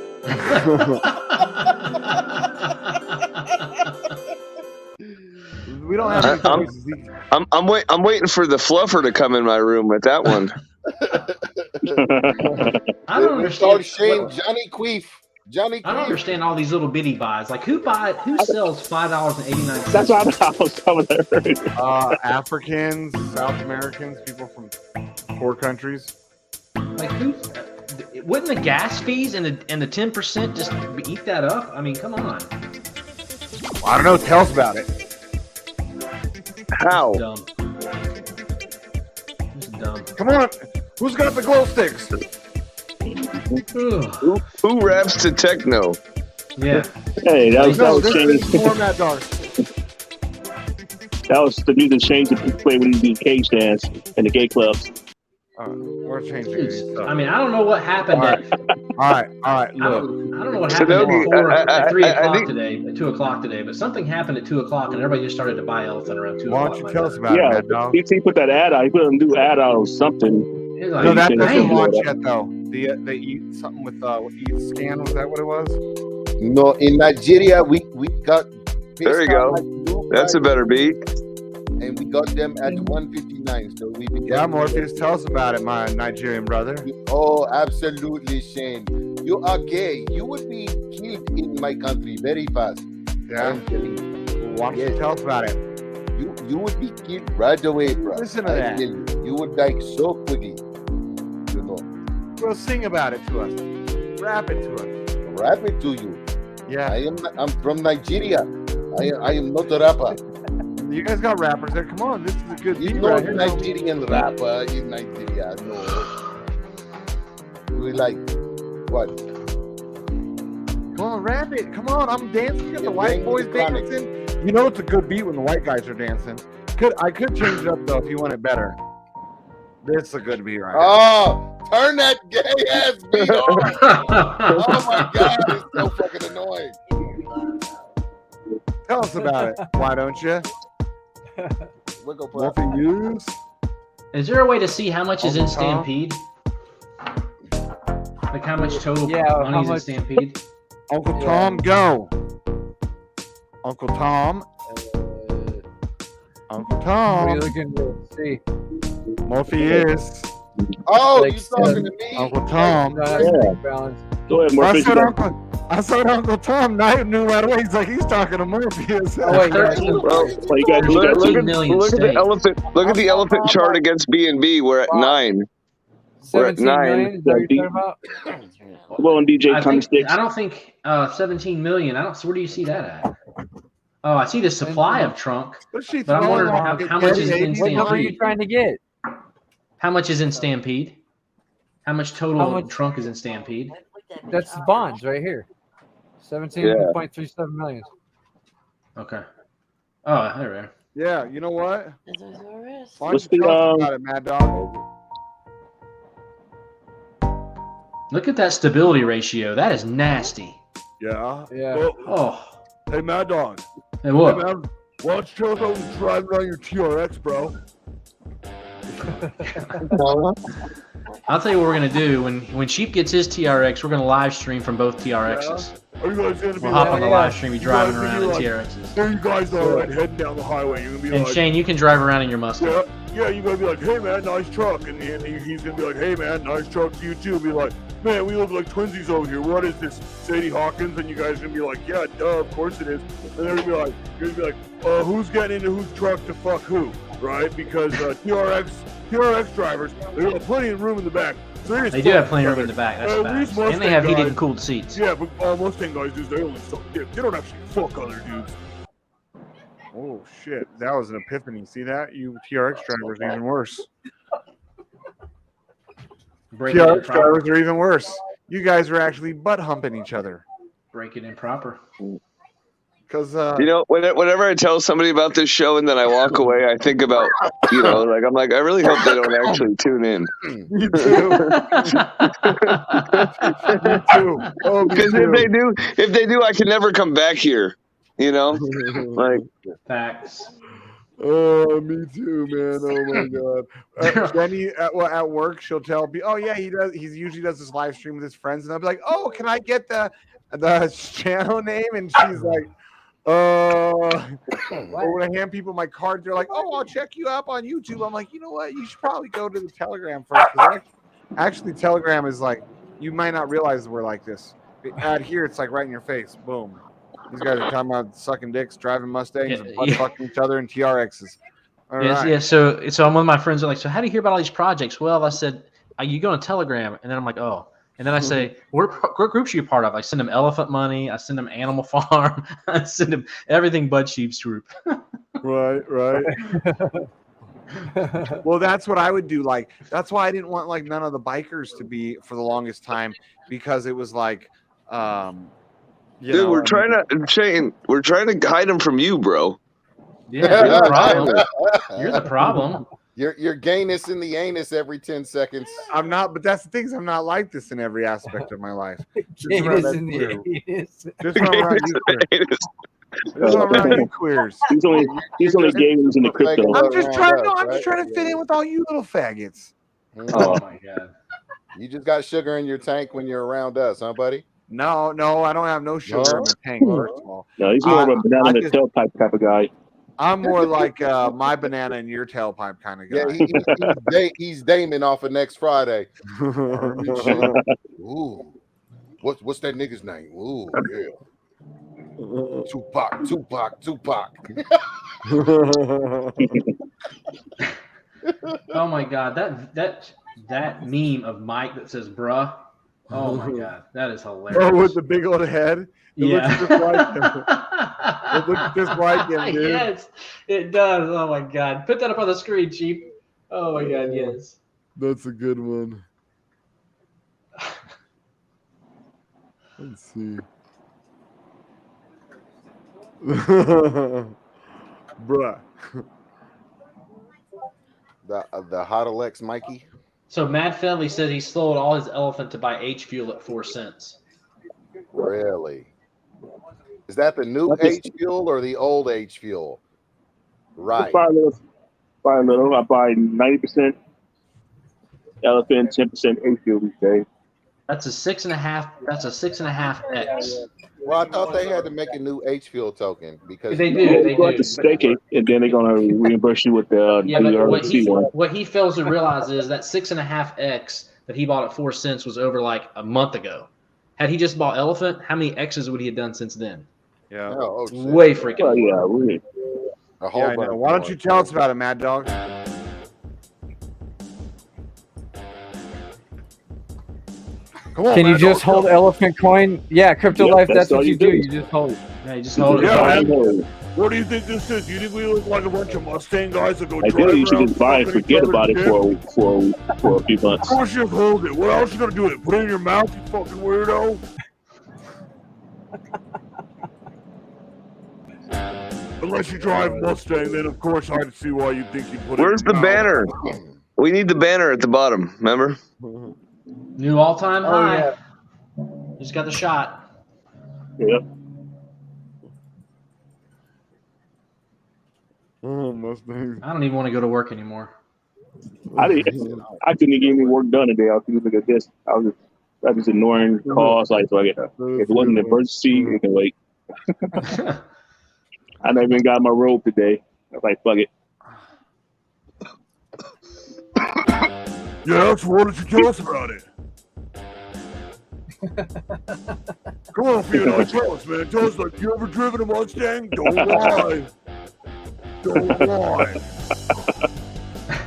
We don't have any choices. I'm waiting for the fluffer to come in my room with that one. I don't understand. Shane Johnny Queef. I don't understand all these little bitty buys. Like who sells $5.89? That's what I was coming there. Africans, South Americans, people from poor countries. Like who? Wouldn't the gas fees and the 10% just eat that up? I mean, come on. I don't know. Tell us about it. How? Dumb. It's dumb. Come on. Who's got the glow sticks? Who raps to techno? Yeah. Hey, that was Shane. Format dark. That was the music Shane to play when he did cage dance in the gay clubs. We're changing these stuff. I mean, I don't know what happened. All right. Look. I don't know what happened at 3 o'clock today, at 2 o'clock today, but something happened at 2 o'clock, and everybody just started to buy elephant around 2 Why o'clock. don't you tell us about it, Mad Dog? He put that ad out. He put a new ad out on something. No, that doesn't launch yet, though. The eat something with eat scan, was that what it was? No, in Nigeria we got. There you go. That's a better beat. And we got them at 159. So we Yeah, Morpheus, tell us about it, my Nigerian brother. Oh, absolutely, Shane. You are gay. You would be killed in my country very fast. Yeah. Why don't you tell us about it? You would be killed right away, bro. Listen to that. You would die so quickly. You know. Well, sing about it to us. Rap it to us. Rap it to you. Yeah. I'm from Nigeria. I am not a rapper. You guys got rappers there. Come on, this is a good beat No right here. Nigerian rapper in Nigeria. No. We like what? Come on, rap it. Come on, I'm dancing. You got the white boys dancing. You know it's a good beat when the white guys are dancing. I could change it up though if you want it better. This is a good beat right here. Oh, turn that gay ass beat on. Oh my god, it's so fucking annoying. Tell us about it. Why don't you? Morpheus. Is there a way to see how much is in Uncle Tom? Stampede? Like how much total how money is in much- Stampede? Uncle Tom, go. Uncle Tom. Uncle What are you Tom. looking to see? Morpheus. Oh, Like you talking to me? Uncle Tom. No, that's bank balance. Go ahead, I Morpheus. said Uncle Tom. Now I knew right away. He's like, he's talking to Morpheus. Oh wait, yeah, 13, Well, Well, you got look, to look, 13 at, million look at the stake. elephant. Look at the elephant chart against B&B. We're at 9. We're at 17 9. million. Is that what you're talking about? Come on, DJ I Tommy Sticks. don't think 17 million. So where do you see that at? Oh, I see the supply of trunk, What's she but I'm throwing wondering on? how much is in What number are you Stampede. trying to get? How much is in Stampede? How much total How much- trunk is in Stampede? That's the bonds right here. 17.37 million. Okay. Oh, there we are. Yeah, you know what? Why don't What's you the, tell us about it, Mad Dog? Look at that stability ratio. That is nasty. Yeah. Yeah. Well, Oh. hey, Mad Dog. Hey, what? Hey, man, why don't you tell us how you driving around your TRX, bro? I'll tell you what we're gonna do when Sheep gets his TRX. We're gonna live stream from both TRXs. Are you guys gonna be We'll hop on the like, live stream, be you driving guys around gonna in be like, TRXs. There you guys are, right, heading down the highway. You're gonna be And like, Shane, you can drive around in your Mustang. yeah, you're gonna be like, hey man, nice truck, and he's gonna be like, hey man, nice truck to you too. Be like, man, we look like twinsies over here. What is this, Sadie Hawkins? And you guys are gonna be like, yeah, duh, of course it is. And they're gonna be like, who's getting into whose truck to fuck who, right? Because TRX drivers, they got plenty of room in the back. They do have plenty of room in the back. That's facts. And they have heated and cooled seats. Yeah, but all Mustang guys do is they only suck dick. They don't actually fuck other dudes. Oh shit, that was an epiphany. See that? You TRX drivers are even worse. TRX drivers are even worse. You guys are actually butt humping each other. Break it in proper. Because you know, whenever I tell somebody about this show and then I walk away, I think about, you know, like I'm like, I really hope they don't actually tune in. Me too. Me too. Oh, me Because too. if they do, I can never come back here. You know, like facts. Oh, me too, man. Oh my god. Jenny at work, she'll tell me, oh yeah, he usually does this live stream with his friends, and I'll be like, oh, can I get the channel name? And she's like, when I hand people my card, they're like, oh, I'll check you up on YouTube. I'm like, you know what? You should probably go to the Telegram first. Actually, Telegram is like, you might not realize we're like this. Out here, it's like right in your face. Boom. These guys are talking about sucking dicks, driving Mustangs, and butt fucking each other in TRXs. All right. Yeah, so I'm one of my friends are like, so how do you hear about all these projects? Well, I said, you go on Telegram, and then I'm like, oh. And then I say, what groups are you part of? I send them Elephant Money. I send them Animal Farm. I send them everything but Sheep's group. Right. Well, that's what I would do. Like, that's why I didn't want like none of the bikers to be for the longest time, because it was like, dude, we're trying to hide them from you, bro. Yeah, you're the problem. You're the problem. You're gayness in the anus every 10 seconds. I'm not, but that's the thing is I'm not like this in every aspect of my life. Gayness in the anus. Just when I'm around you queers. Just when I'm around you queers. He's only games in the crypto. I'm just trying to fit in with all you little faggots. Oh my god. You just got sugar in your tank when you're around us, huh, buddy? No, I don't have no sugar in my tank, first of all. No, he's more of a banana in the tailpipe type of guy. I'm more like my banana in your tailpipe kind of guy. Yeah, he's Damon off of Next Friday. Ooh, what's that nigga's name? Ooh, yeah. Tupac. Oh my god, that meme of Mike that says "bruh." Oh my god, that is hilarious. Oh, with the big old head. It looks just like him. It looks just like him, dude. Yes, it does. Oh my god, put that up on the screen, Chief. Oh my god, yes. That's a good one. Let's see. Bruh. The Hot Alex Mikey. So Matt Finley said he sold all his elephant to buy H fuel at 4 cents. Really? Is that the new H fuel or the old H fuel? Right. Buy a little. I buy 90% elephant, 10% H fuel each day. That's a 6.5. That's a 6.5x. Well, I thought they had to make a new H fuel token because They do. They go do. to stake it, and then they're gonna reimburse you with the Yeah, but one. what he fails to realize is that 6.5x that he bought at 4 cents was over like a month ago. Had he just bought elephant, how many X's would he have done since then? Yeah. Way freaking. Oh yeah, really. A whole Yeah, I know. Why don't you tell us about it, Mad Dog? Come on, Can you Mad just Dog. hold elephant coin? Yeah, Crypto Yep, Life, that's that's what all you you do. do. You just hold it. Yeah, you just hold it. Yeah, I man. know. What do you think this is? You think we look like a bunch of Mustang guys that go Ideally, drive you should around just buy and fucking each forget other's about it dick? for a few months. Of course you hold it. What else you gonna do with it? Put it in your mouth, you fucking weirdo? Unless you drive Mustang, then of course I'd see why you think you'd put Where's it the in your mouth. banner? We need the banner at the bottom. Remember? New all-time Oh, high. yeah. Just got the shot. Yep. Oh, Mustang. I don't even want to go to work anymore. I couldn't get any work done today. I was looking at this. I was just ignoring calls. Like, so if it wasn't an emergency, it can wait. I never even got my robe today. I was like, fuck it. Yeah, so why don't you tell us about it? Come on, Fiona, tell us, man. Tell us, like, you ever driven a Mustang? Don't lie. Don't lie.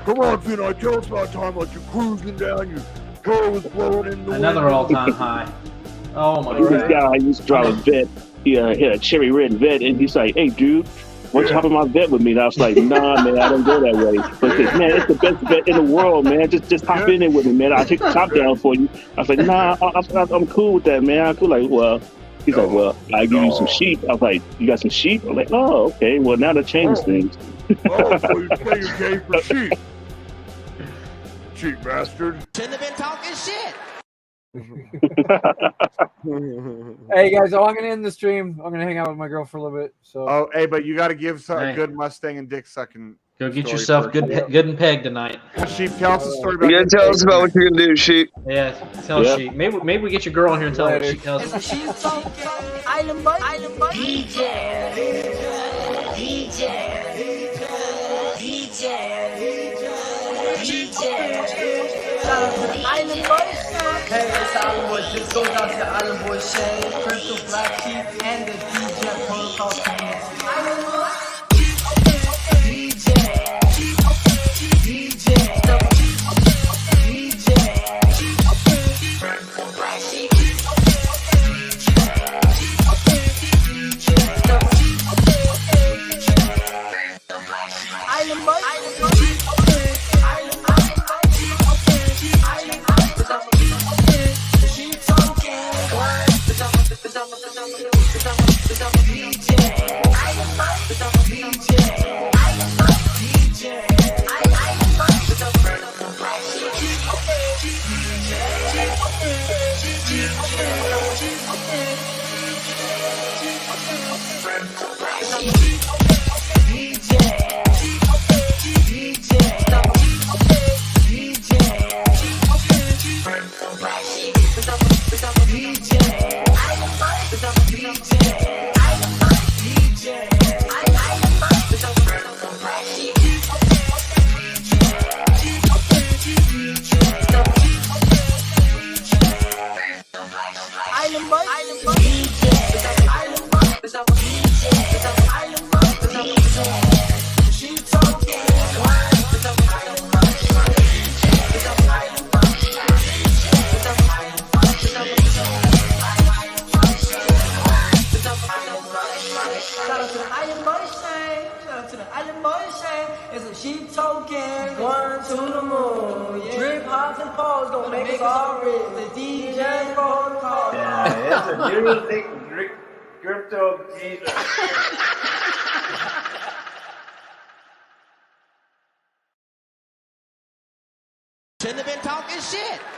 Come on, Fiona, tell us about time, like, you're cruising down, your car was blowing in the Another wind. all-time high. Oh my This god. guy I used to drive a vet. He had a cherry red vet, and he's like, "Hey, dude, why don't you hop in my vet with me?" And I was like, "Nah, man, I don't go that way." But he said, "Man, it's the best vet in the world, man. Just hop in it with me, man. I'll take the top down for you." I was like, "Nah, I'm cool with that, man. I'm cool." Like, well, he's like, "Well, I give you some sheep." I was like, "You got some sheep?" I'm like, "Oh, okay. Well, now that changes things." Oh, so you say you're gay for sheep. Cheap bastard. Shouldn't have been talking shit. Hey guys, I'm gonna end the stream. I'm gonna hang out with my girl for a little bit. So. Oh, hey, but you got to give a Hey. good Mustang and dick sucking. Go get story yourself first. good and pegged tonight. Sheep, tell us a story about. You gotta tell us about what you're gonna do, Sheep. Yeah, tell Yeah. she. Maybe we get your girl in here and tell her what she tells us. She's talking. Island boy. Shout out to the Island Boys. Hey, it's the Island Boys. This goes out to the Island Boys Shane, Crystal, BlackSheep, and the DJ Protocol community. Island Boys. Shout out to the Island Boys Shane. Shout out to the Island Boys Shane. It's a sheep token. One to the moon. Yeah. Drip, hops, and poles gonna make us all rich. The DJ Protocol. Yeah, it's a music crypto Jesus. Shouldn't have been talking shit.